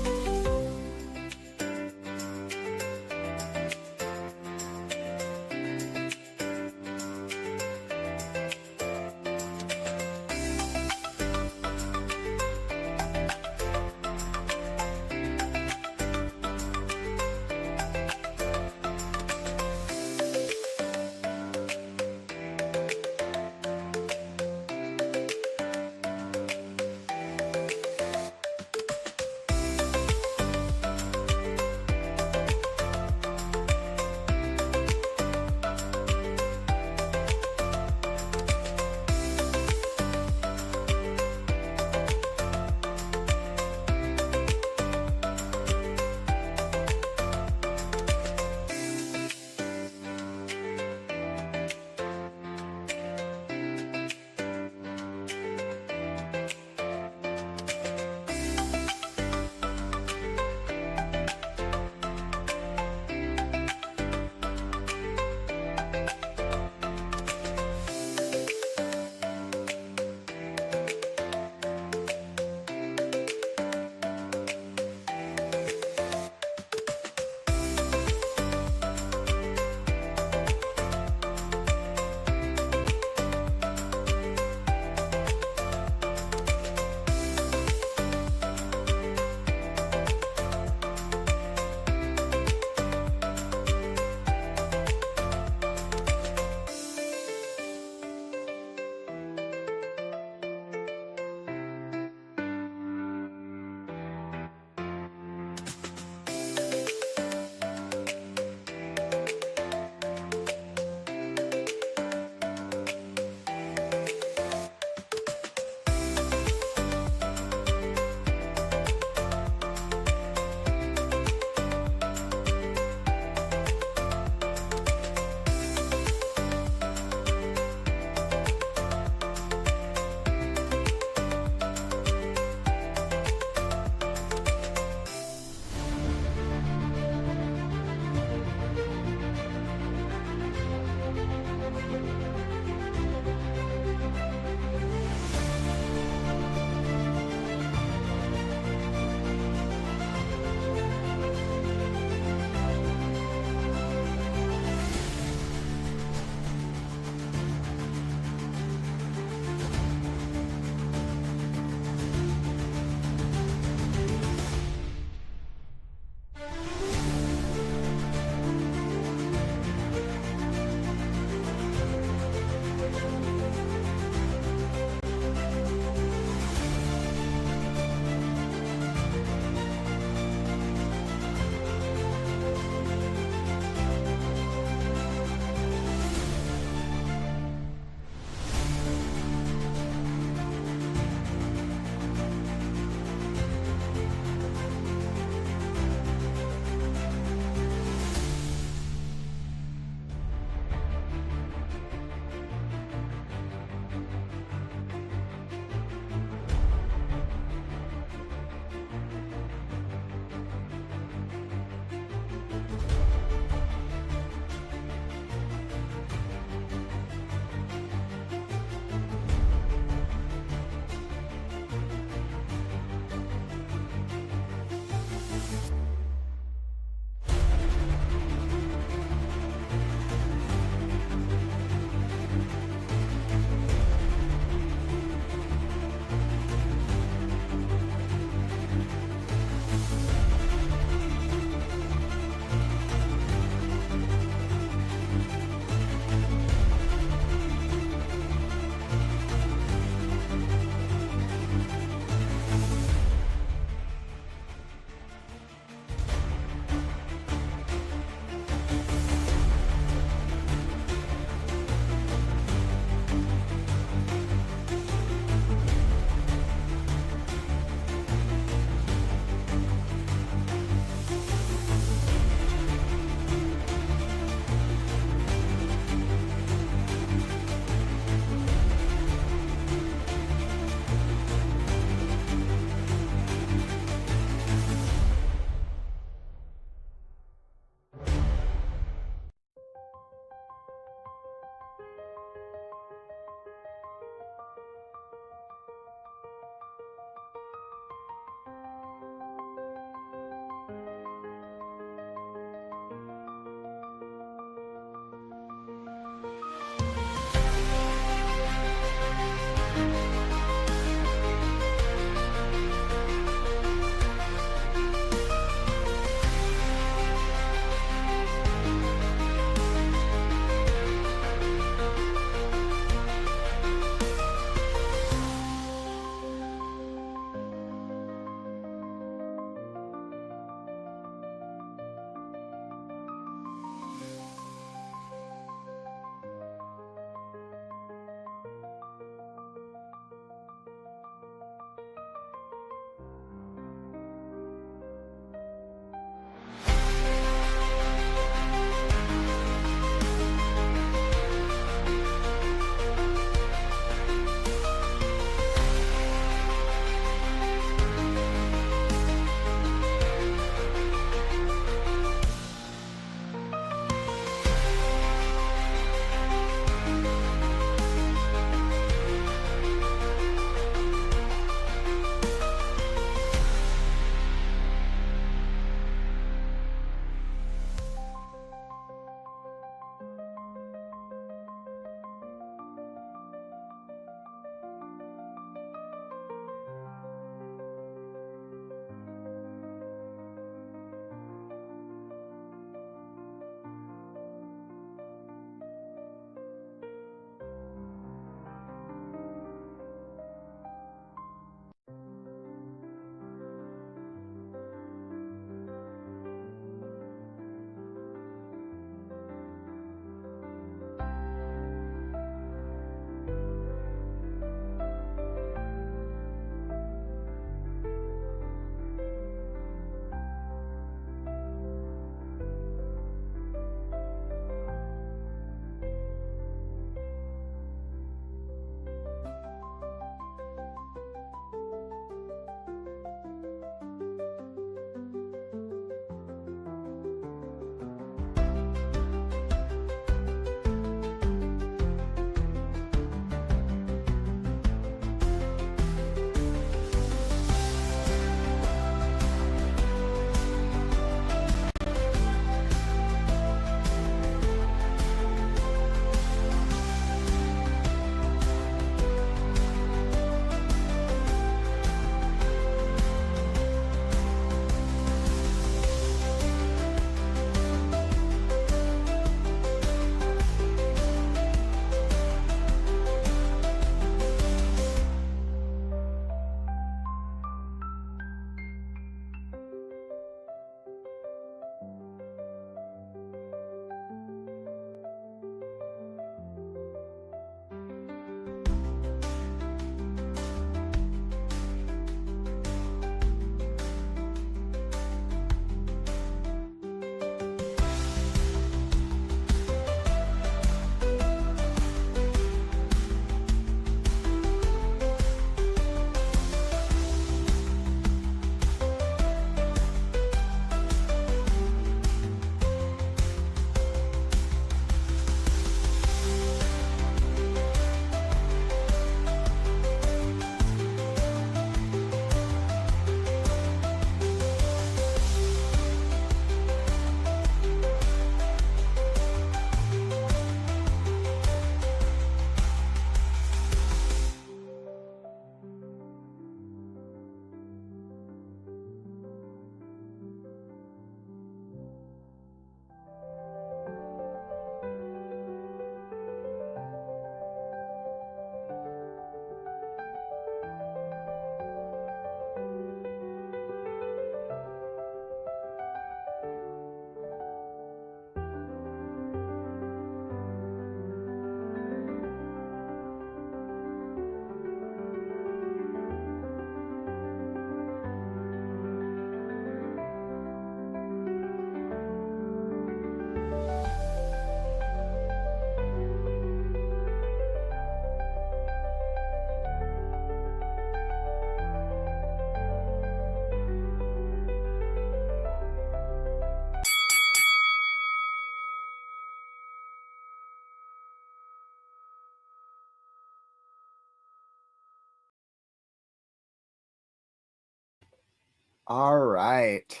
All right.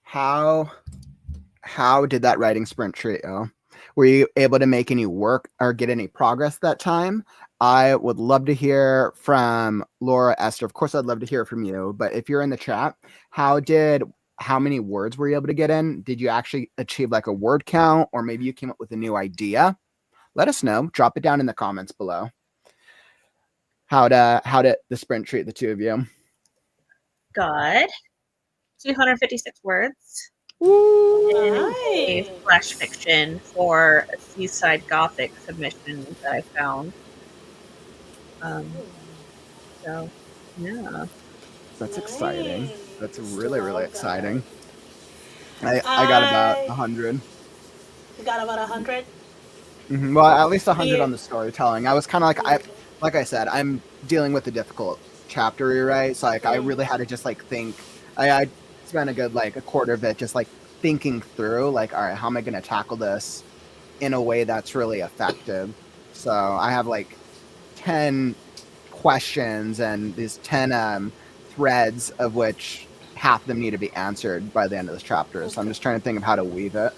How did that writing sprint treat you? Were you able to make any work or get any progress that time? I would love to hear from Laura, Esther. Of course, I'd love to hear from you. But if you're in the chat, how many words were you able to get in? Did you actually achieve like a word count, or maybe you came up with a new idea? Let us know. Drop it down in the comments below. How did the sprint treat the two of you? Good. 256 words. Woo! A flash fiction for a Seaside Gothic submission that I found. So, yeah. That's exciting. That's really, really Love exciting. that. I got about 100. You got about 100? Well, at least 100 Yeah. on the storytelling. I was kind of like I said, I'm dealing with a difficult chapter rewrite, so like I really had to just like think. I spent a good like a quarter of it just like thinking through like, all right, how am I going to tackle this in a way that's really effective? So I have like 10 questions and these 10 threads, of which half of them need to be answered by the end of this chapter. So I'm just trying to think of how to weave it.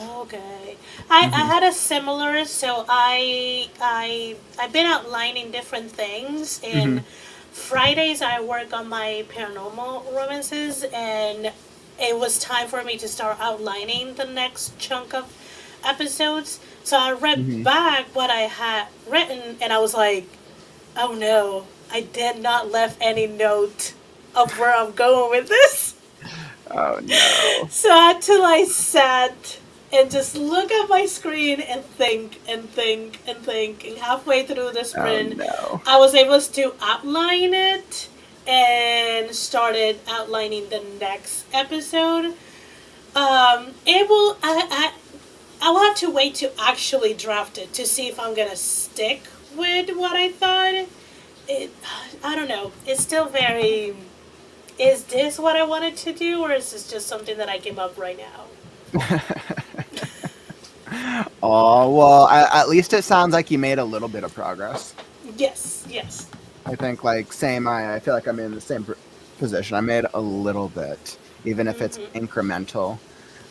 Okay. I had a similar, so I've been outlining different things, and Fridays I work on my paranormal romances, and it was time for me to start outlining the next chunk of episodes. So I read back what I had written, and I was like, oh no, I did not left any note of where I'm going with this. Oh no. So I had to like sat and just look at my screen and think and think and think. And halfway through the sprint, no. I was able to outline it and started outlining the next episode. I will have to wait to actually draft it to see if I'm gonna stick with what I thought. I don't know. It's still very. Is this what I wanted to do, or is this just something that I came up right now? Oh, well, at least it sounds like you made a little bit of progress. Yes, yes. I think like same. I feel like I'm in the same position. I made a little bit, even if it's incremental.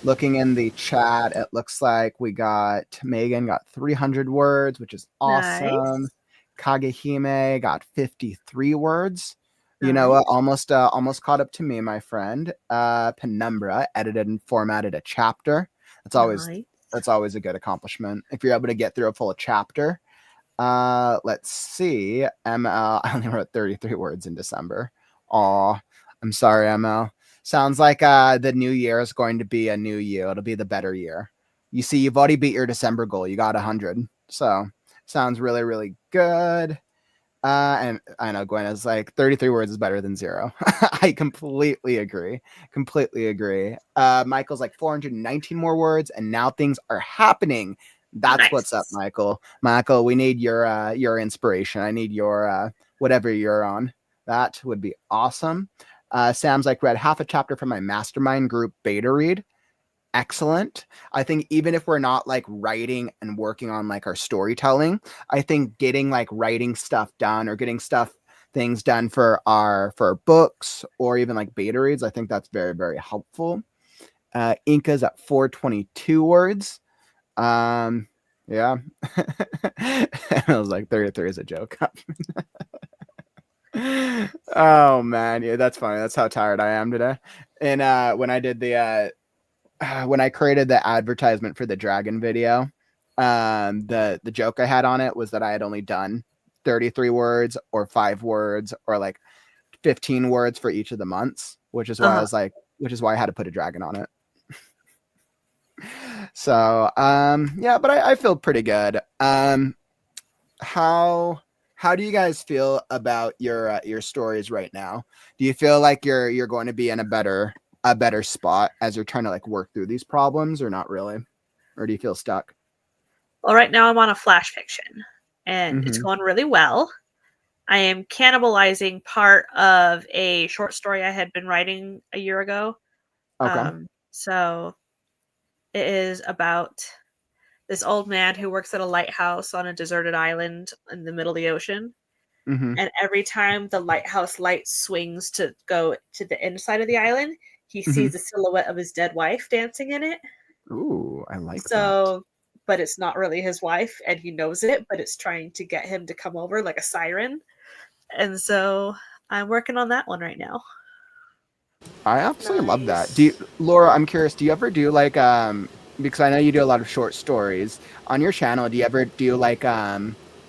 Looking in the chat, it looks like Megan got 300 words, which is awesome. Nice. Kagehime got 53 words. You Nice. know what? Almost caught up to me, my friend. Penumbra edited and formatted a chapter. That's always a good accomplishment if you're able to get through a full chapter. Let's see. ML, I only wrote 33 words in December. Aw, I'm sorry, ML. Sounds like the new year is going to be a new you. It'll be the better year. You see, you've already beat your December goal. You got 100. So sounds really, really good. And I know Gwen is like 33 words is better than 0. I completely agree. Michael's like 419 more words, and now things are happening. That's Nice. What's up, Michael. Michael, we need your inspiration. I need your whatever you're on. That would be awesome. Sam's like read half a chapter from my mastermind group beta read. Excellent. I think even if we're not like writing and working on like our storytelling, I think getting like writing stuff done or getting things done for our books or even like beta reads, I think that's very, very helpful. Inca's at 422 words. Yeah. I was like 33 is a joke. Oh man, yeah, that's funny. That's how tired I am today. And when I did when I created the advertisement for the dragon video, the joke I had on it was that I had only done 33 words or 5 words or like 15 words for each of the months, which is why I had to put a dragon on it. So yeah, but I feel pretty good. How do you guys feel about your stories right now? Do you feel like you're going to be in a better spot as you're trying to like work through these problems, or not really? Or do you feel stuck? Well, right now I'm on a flash fiction, and it's going really well. I am cannibalizing part of a short story I had been writing a year ago. Okay. So it is about this old man who works at a lighthouse on a deserted island in the middle of the ocean. Mm-hmm. And every time the lighthouse light swings to go to the inside of the island, he sees the silhouette of his dead wife dancing in it. Ooh, I like that. So, but it's not really his wife, and he knows it, but it's trying to get him to come over like a siren. And so I'm working on that one right now. I absolutely love that. Nice. Laura, I'm curious, do you ever do like because I know you do a lot of short stories on your channel, do you ever do like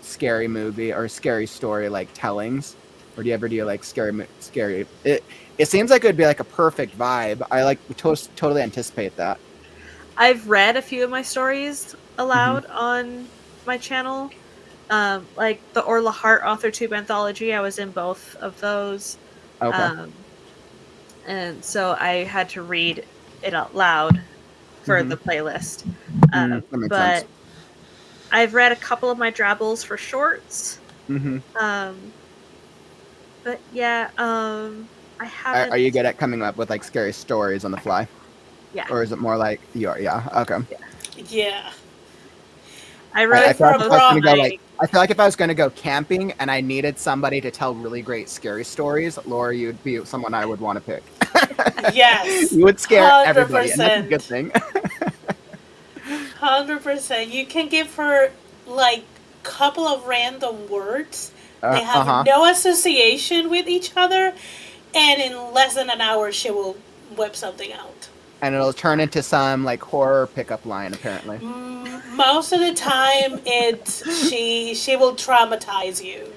scary movie or scary story like tellings? Or do you ever do like scary it seems like it would be like a perfect vibe. I like totally anticipate that. I've read a few of my stories aloud on my channel. Like the Orla Hart Authortube anthology, I was in both of those. Okay. And so I had to read it out loud for the playlist. That makes But sense. I've read a couple of my drabbles for shorts. Mm-hmm. But yeah, I haven't. Are you good at coming up with like scary stories on the fly? Yeah. Or is it more like yeah, okay. Yeah. I wrote I feel like both- if I was gonna go like I feel like if I was going to go camping and I needed somebody to tell really great scary stories, Laura, you'd be someone I would want to pick. Yes. You would scare everybody, and that's a 100%. good thing. 100%. You can give her like couple of random words. They have no association with each other, and in less than an hour, she will whip something out. And it'll turn into some like horror pickup line, apparently. Most of the time, she will traumatize you.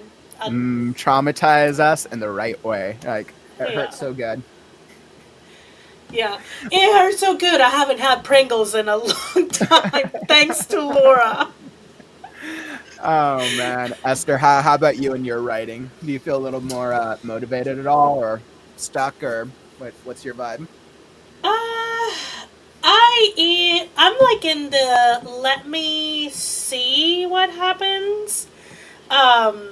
Traumatize us in the right way. Like it hurts so good. Yeah, it hurts so good. I haven't had Pringles in a long time, thanks to Laura. Oh man, Esther, how about you and your writing? Do you feel a little more motivated at all, or stuck, or what's your vibe? I'm like in the let me see what happens. Because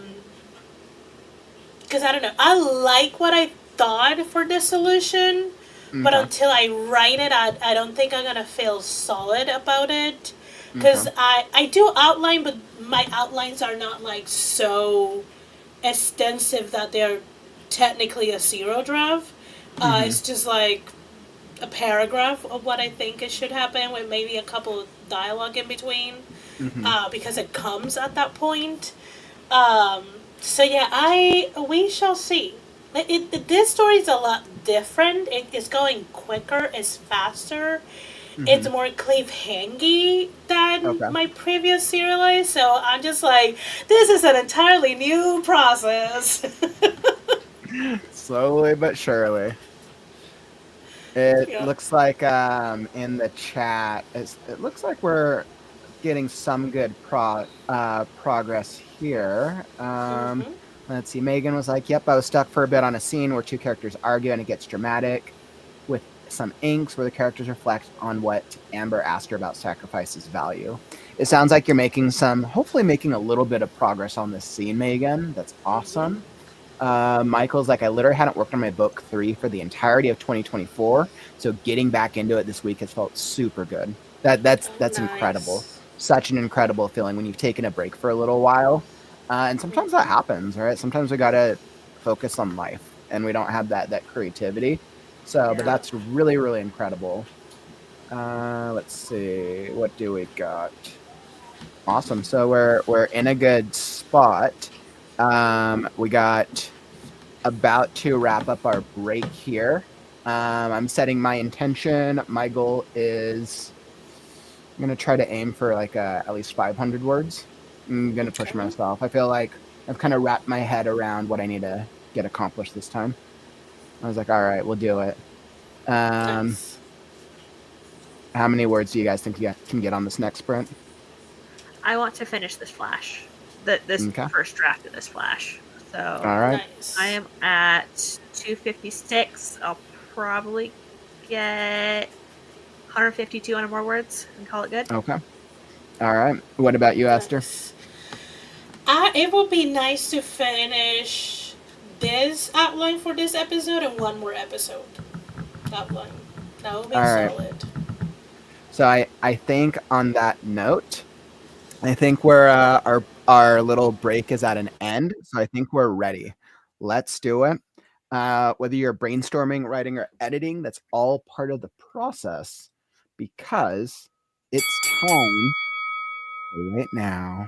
I don't know. I like what I thought for the solution, but until I write it, I don't think I'm gonna feel solid about it. Because I do outline, but my outlines are not like so extensive that they're technically a zero draft. It's just like a paragraph of what I think it should happen with maybe a couple of dialogue in between, because it comes at that point. So yeah, we shall see. This story is a lot different. It's going quicker. It's faster. It's more cliffhangy than my previous serialized. So I'm just like, this is an entirely new process. Slowly but surely. It looks like in the chat, it looks like we're getting some good progress here. Let's see. Megan was like, "Yep, I was stuck for a bit on a scene where two characters argue and it gets dramatic, with some inks where the characters reflect on what Amber asked her about sacrifice's value." It sounds like you're hopefully making a little bit of progress on this scene, Megan. That's awesome. Michael's like, I literally hadn't worked on my book 3 for the entirety of 2024, so getting back into it this week has felt super good. That's Nice. incredible. Such an incredible feeling when you've taken a break for a little while, and sometimes that happens, right? Sometimes we gotta focus on life, and we don't have that creativity. So, but that's really, really incredible. Let's see, what do we got? Awesome. So we're in a good spot. We got about to wrap up our break here. I'm setting my intention. My goal is I'm going to try to aim for like at least 500 words. I'm going to push myself. I feel like I've kind of wrapped my head around what I need to get accomplished this time. I was like, all right, we'll do it. Nice. How many words do you guys think you can get on this next sprint? I want to finish this flash. This first draft of this flash. So All right. Nice. I am at 256. I'll probably get 150, 200 more words and call it good. Okay. All right. What about you, Esther? It would be nice to finish this outline for this episode and one more episode outline. That would be All right. solid. So I think on that note, I think we're our little break is at an end, so I think we're ready. Let's do it. Whether you're brainstorming, writing, or editing, that's all part of the process because it's time right now.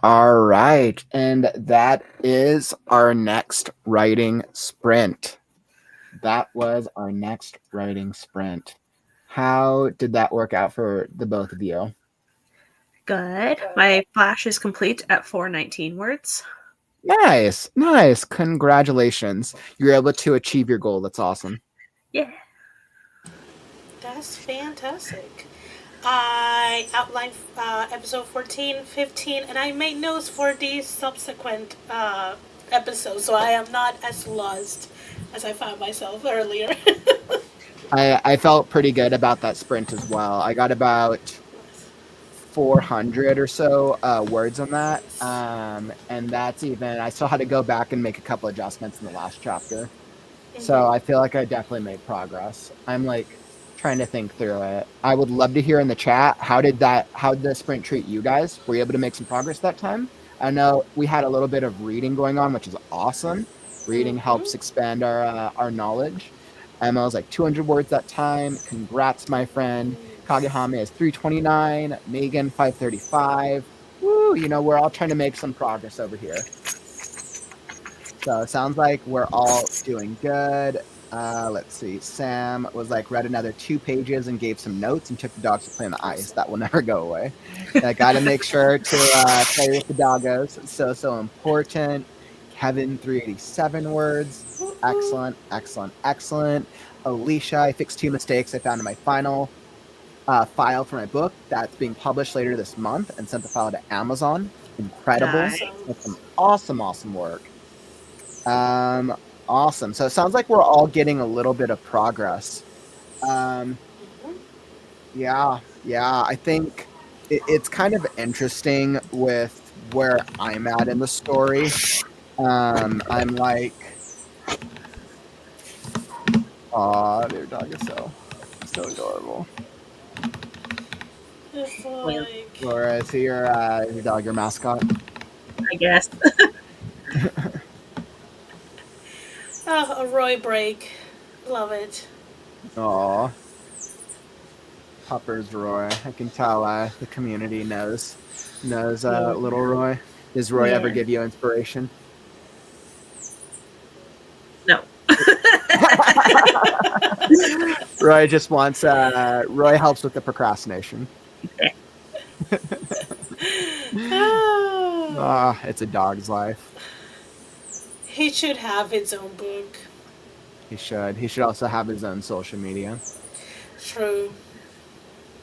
All right. And that is our next writing sprint. That was our next writing sprint. How did that work out for the both of you? Good. My flash is complete at 419 words. Nice. Nice. Congratulations. You're able to achieve your goal. That's awesome. Yeah. That's fantastic. I outlined episode 14, 15, and I made notes for these subsequent episodes, so I am not as lost as I found myself earlier. I felt pretty good about that sprint as well. I got about 400 or so words on that. And that's even, I still had to go back and make a couple adjustments in the last chapter. So I feel like I definitely made progress. I'm like trying to think through it. I would love to hear in the chat, how did the sprint treat you guys? Were you able to make some progress that time? I know we had a little bit of reading going on, which is awesome. Reading helps expand our knowledge. Emma was like 200 words that time. Congrats, my friend. Kagehame is 329. Megan 535. Woo! You know, we're all trying to make some progress over here. So it sounds like we're all doing good. Let's see. Sam was like, read another 2 pages and gave some notes and took the dogs to play on the ice. That will never go away. I got to make sure to play with the doggos. It's so important. Kevin, 387 words. Excellent, excellent, excellent. Alicia, I fixed 2 mistakes I found in my final file for my book. That's being published later this month, and sent the file to Amazon. Incredible. Nice. That's some awesome work. Awesome. So it sounds like we're all getting a little bit of progress. Yeah. I think it's kind of interesting with where I'm at in the story. I'm like, aw, their dog is so adorable. It's like, Laura, is he your dog, your mascot? I guess. oh, a Roy break. Love it. Aw. Pupper's Roy. I can tell the community knows little Roy. Does Roy ever give you inspiration? No. Roy just wants Roy helps with the procrastination. It's a dog's life. He should have his own book. He should also have his own social media. True.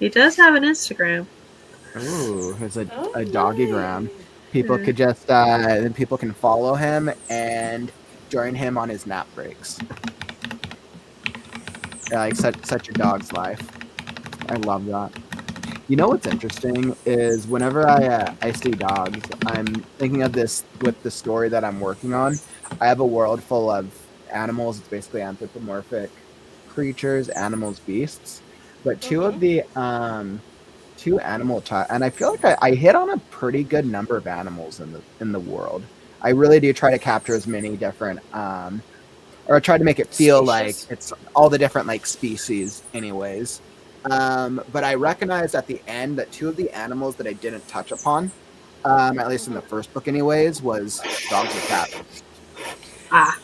He does have an Instagram. Ooh, there's a Oh, doggygram. nice. People could just people can follow him and join him on his nap breaks. Yeah, like such a dog's life. I love that. You know what's interesting is whenever I see dogs, I'm thinking of this with the story that I'm working on. I have a world full of animals. It's basically anthropomorphic creatures, animals, beasts. But two of the two animal types, and I feel like I hit on a pretty good number of animals in the world. I really do try to capture as many different or try to make it feel like it's all the different like species anyways. But I recognized at the end that 2 of the animals that I didn't touch upon, at least in the first book anyways, was dogs and cats.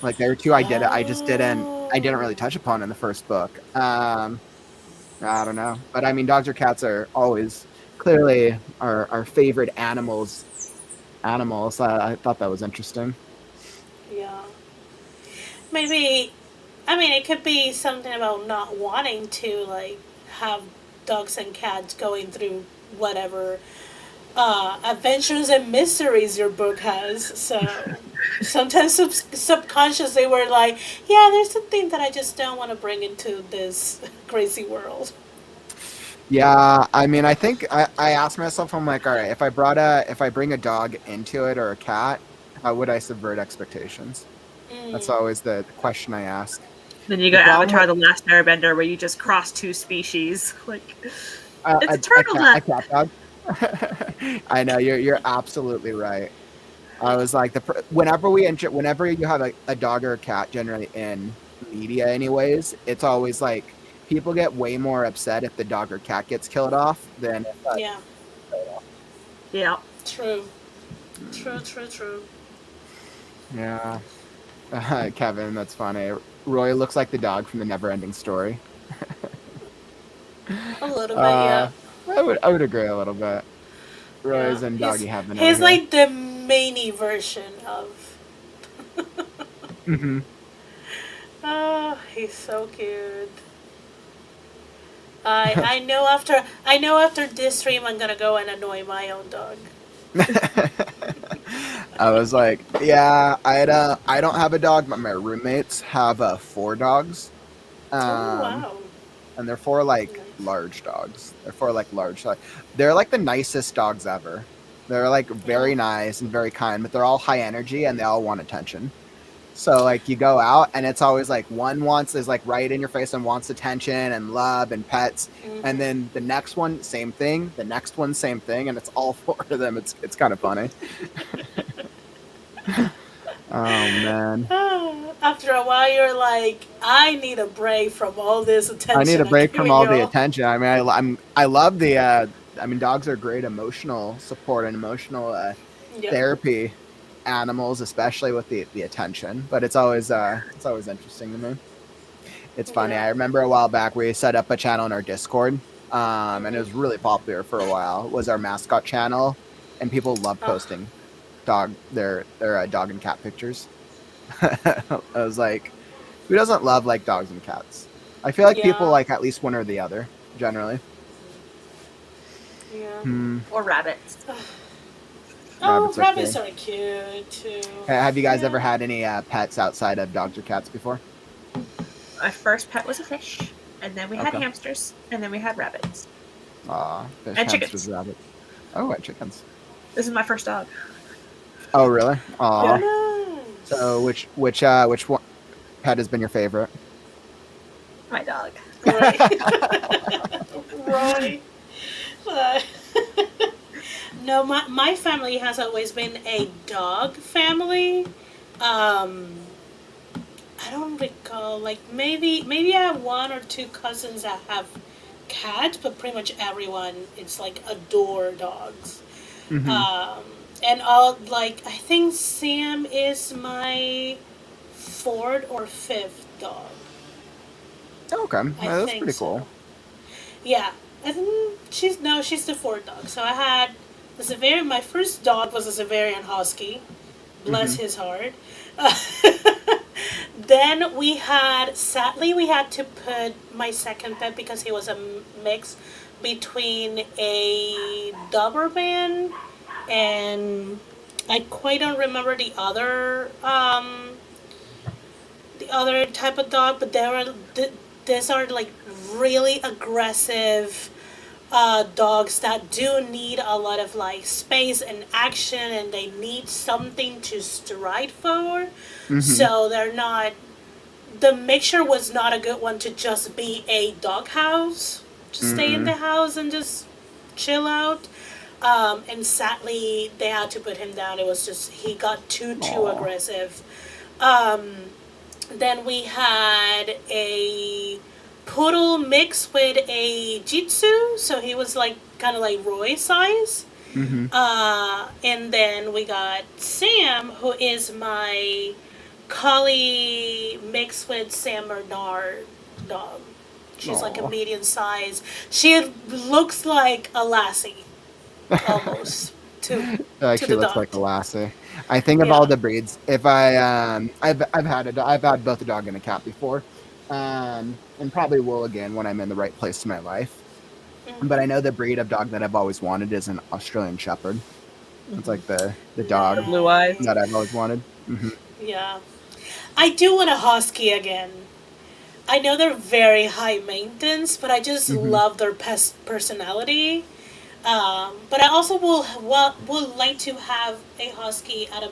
Like there were 2 I didn't really touch upon in the first book. I don't know. But I mean, dogs or cats are always clearly our favorite animals. I thought that was interesting. Yeah. Maybe, I mean, it could be something about not wanting to, like, have dogs and cats going through whatever adventures and mysteries your book has. So sometimes subconsciously we're like, yeah, there's something that I just don't want to bring into this crazy world. Yeah, I mean, I think I asked myself, I'm like, all right, if I bring a dog into it or a cat, how would I subvert expectations? That's always the question I ask. Then you go Avatar: The Last Airbender, where you just cross 2 species. Like, it's a turtleneck. A cat dog. I know you're absolutely right. I was like whenever you have a dog or a cat, generally in media, anyways, it's always like people get way more upset if the dog or cat gets killed off than if Yeah. Yeah. True. True, true, true. Yeah. Kevin, that's funny. Roy looks like the dog from the Never-Ending Story. A little bit, yeah. I would agree a little bit. Roy's Yeah. in doggy heaven over He's here. like the mini version of. Hmm. Oh, he's so cute. I know after this stream I'm gonna go and annoy my own dog. I was like, yeah, I don't have a dog, but my roommates have 4 dogs. Oh wow. And they're 4 like large dogs. They're 4 like large dogs. They're like the nicest dogs ever. They're like very nice and very kind, but they're all high energy and they all want attention. So like you go out and it's always like one is like right in your face and wants attention and love and pets, and then the next one same thing, the next one same thing, and it's all 4 of them. It's kind of funny. Oh man. After a while, you're like, I need a break from all this attention. I need a break from giving all you the attention. I mean, I love the. I mean, dogs are great emotional support and emotional Yeah. therapy animals, especially with the attention. But it's always interesting to me. It's funny. Yeah. I remember a while back we set up a channel in our Discord, and it was really popular for a while. It was our mascot channel, and people loved posting their dog and cat pictures. I was like, who doesn't love like dogs and cats? I feel like people Yeah. like at least one or the other generally. Yeah. Or rabbits. Oh, Rabbits are rabbits cool. are cute too. Have you guys Yeah. ever had any pets outside of dogs or cats before? My first pet was a fish, and then we had Okay. hamsters, and then we had rabbits. Aw, fish, And hamsters, chickens. rabbit. Oh, and chickens. This is my first dog. Oh, really? Aw. Nice. So which one pet has been your favorite? My dog. Right. Uh, no, my family has always been a dog family. I don't recall, like maybe I have 1 or 2 cousins that have cats, but pretty much everyone it's like adore dogs. Mhm. And all like I think Sam is my 4th or 5th dog. Okay, I that's think pretty so. cool. Yeah, I think she's the 4th dog. So I had my first dog was a Siberian Husky, bless his heart. Then sadly we had to put my second pet because he was a mix between a Doberman and I quite don't remember the other type of dog, but these are like really aggressive dogs that do need a lot of like space and action, and they need something to stride for. So they're not. The mixture was not a good one to just be a dog house, just stay in the house and just chill out. And sadly, they had to put him down. It was just he got too Aw. aggressive. Then we had a poodle mixed with a Jitsu, so he was like kind of like Roy size. And then we got Sam, who is my collie mixed with Sam Bernard dog. She's like a Aw. medium size. She looks like a lassie, almost to Like to she the looks dog. like a lassie. I think of Yeah. all the breeds. If I've had both a dog and a cat before, and probably will again when I'm in the right place in my life. But I know the breed of dog that I've always wanted is an Australian Shepherd. It's like the dog Blue eyes. that I've always wanted. Yeah. I do want a husky again. I know they're very high maintenance, but I just love their personality. But I also would like to have a husky at an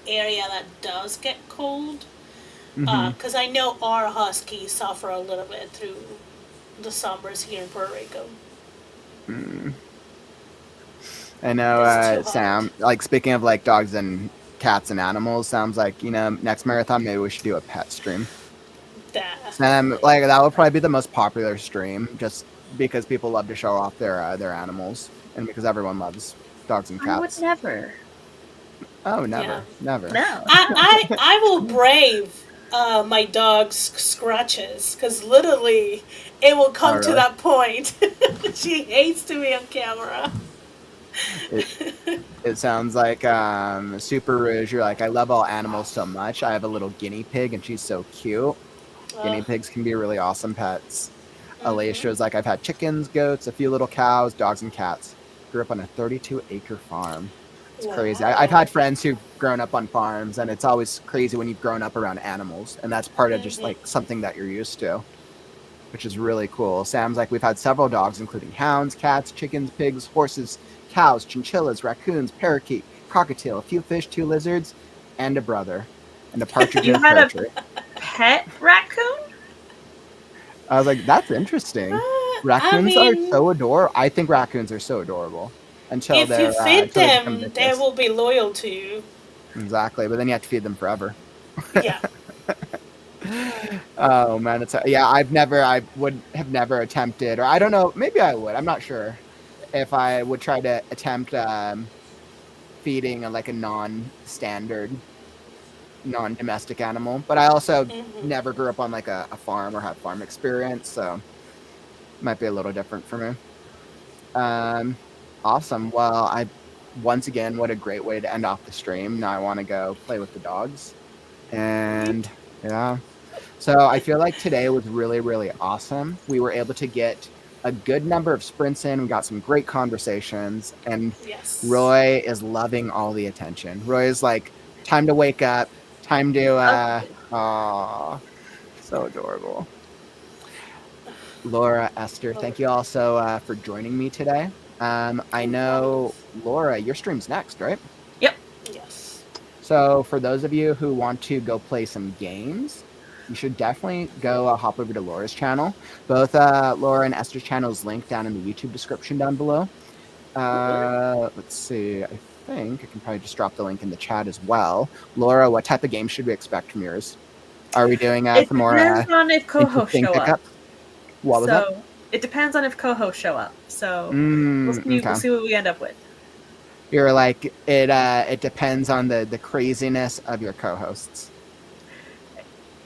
area that does get cold. Because I know our huskies suffer a little bit through the summers here in Puerto Rico. I know, It's too Sam. Like speaking of like dogs and cats and animals, sounds like next marathon maybe we should do a pet stream. Like that would probably be the most popular stream, just because people love to show off their animals, and because everyone loves dogs and I would cats. never. Oh, never, Yeah. never. No. I will brave my dog's scratches because literally it will come to really? that point. She hates to be on camera. It sounds like Super Rouge. You're like, I love all animals so much. I have a little guinea pig, and she's so cute. Guinea pigs can be really awesome pets. Alicia was like, I've had chickens, goats, a few little cows, dogs, and cats. Grew up on a 32-acre farm. It's crazy. I've had friends who've grown up on farms, and it's always crazy when you've grown up around animals, and that's part of just like something that you're used to, which is really cool. Sam's like, we've had several dogs, including hounds, cats, chickens, pigs, horses, cows, chinchillas, raccoons, parakeet, cockatiel, a few fish, 2 lizards, and a brother, and a partridge in a had pear a- tree. Pet raccoon? I was like, that's interesting. Raccoons are so adorable. I think raccoons are so adorable. Until If you feed until they become them, they vicious. will be loyal to you. Exactly, but then you have to feed them forever. Yeah. Oh man, I would have never attempted, or I don't know, maybe I would. I'm not sure if I would try to attempt feeding like a non-standard, non-domestic animal. But I also never grew up on like a farm or had farm experience, so it might be a little different for me. Awesome. Well, once again, what a great way to end off the stream. Now I want to go play with the dogs. And yeah. So I feel like today was really, really awesome. We were able to get a good number of sprints in. We got some great conversations. And Roy is loving all the attention. Roy is like, time to wake up. Time to, aw, so adorable. Laura, Esther, thank you also for joining me today. I know, Laura, your stream's next, right? Yep. Yes. So for those of you who want to go play some games, you should definitely go hop over to Laura's channel. Both Laura and Esther's channels linked down in the YouTube description down below. Let's see. I think I can probably just drop the link in the chat as well. Laura, what type of game should we expect from yours? Are we doing some more depends on if co-hosts show up. What was that? It depends on if co-hosts show up. So we'll see what we end up with. You're like, it depends on the craziness of your co-hosts.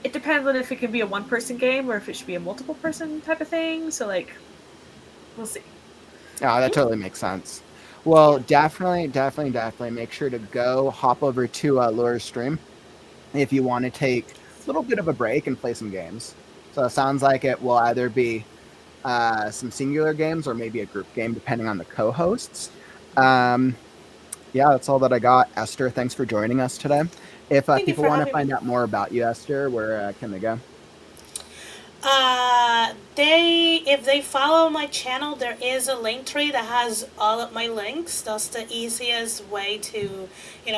It depends on if it can be a one-person game or if it should be a multiple-person type of thing. So, like, we'll see. Oh, that totally makes sense. Well, definitely make sure to go hop over to Laura's stream if you want to take a little bit of a break and play some games. So it sounds like it will either be some singular games or maybe a group game, depending on the co-hosts. Yeah, that's all that I got. Esther, thanks for joining us today. If people want to find out more about you, Esther, where can they go? If they follow my channel, there is a link tree that has all of my links. That's the easiest way to,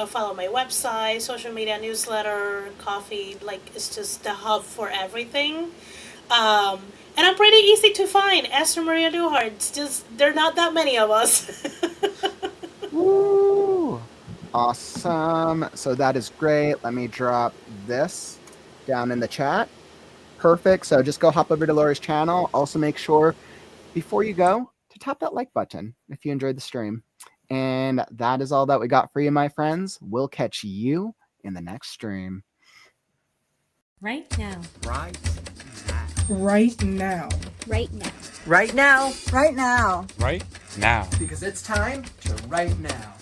follow my website, social media, newsletter, coffee. Like, it's just the hub for everything. And I'm pretty easy to find. Esther Maria Duhart. It's just, there are not that many of us. Woo! Awesome. So that is great. Let me drop this down in the chat. Perfect. So just go hop over to Laura's channel. Also make sure before you go to tap that like button if you enjoyed the stream. And that is all that we got for you, my friends. We'll catch you in the next stream. Right now. Right now. Right now. Right now. Right now. Right now. Right now. Because it's time to write now.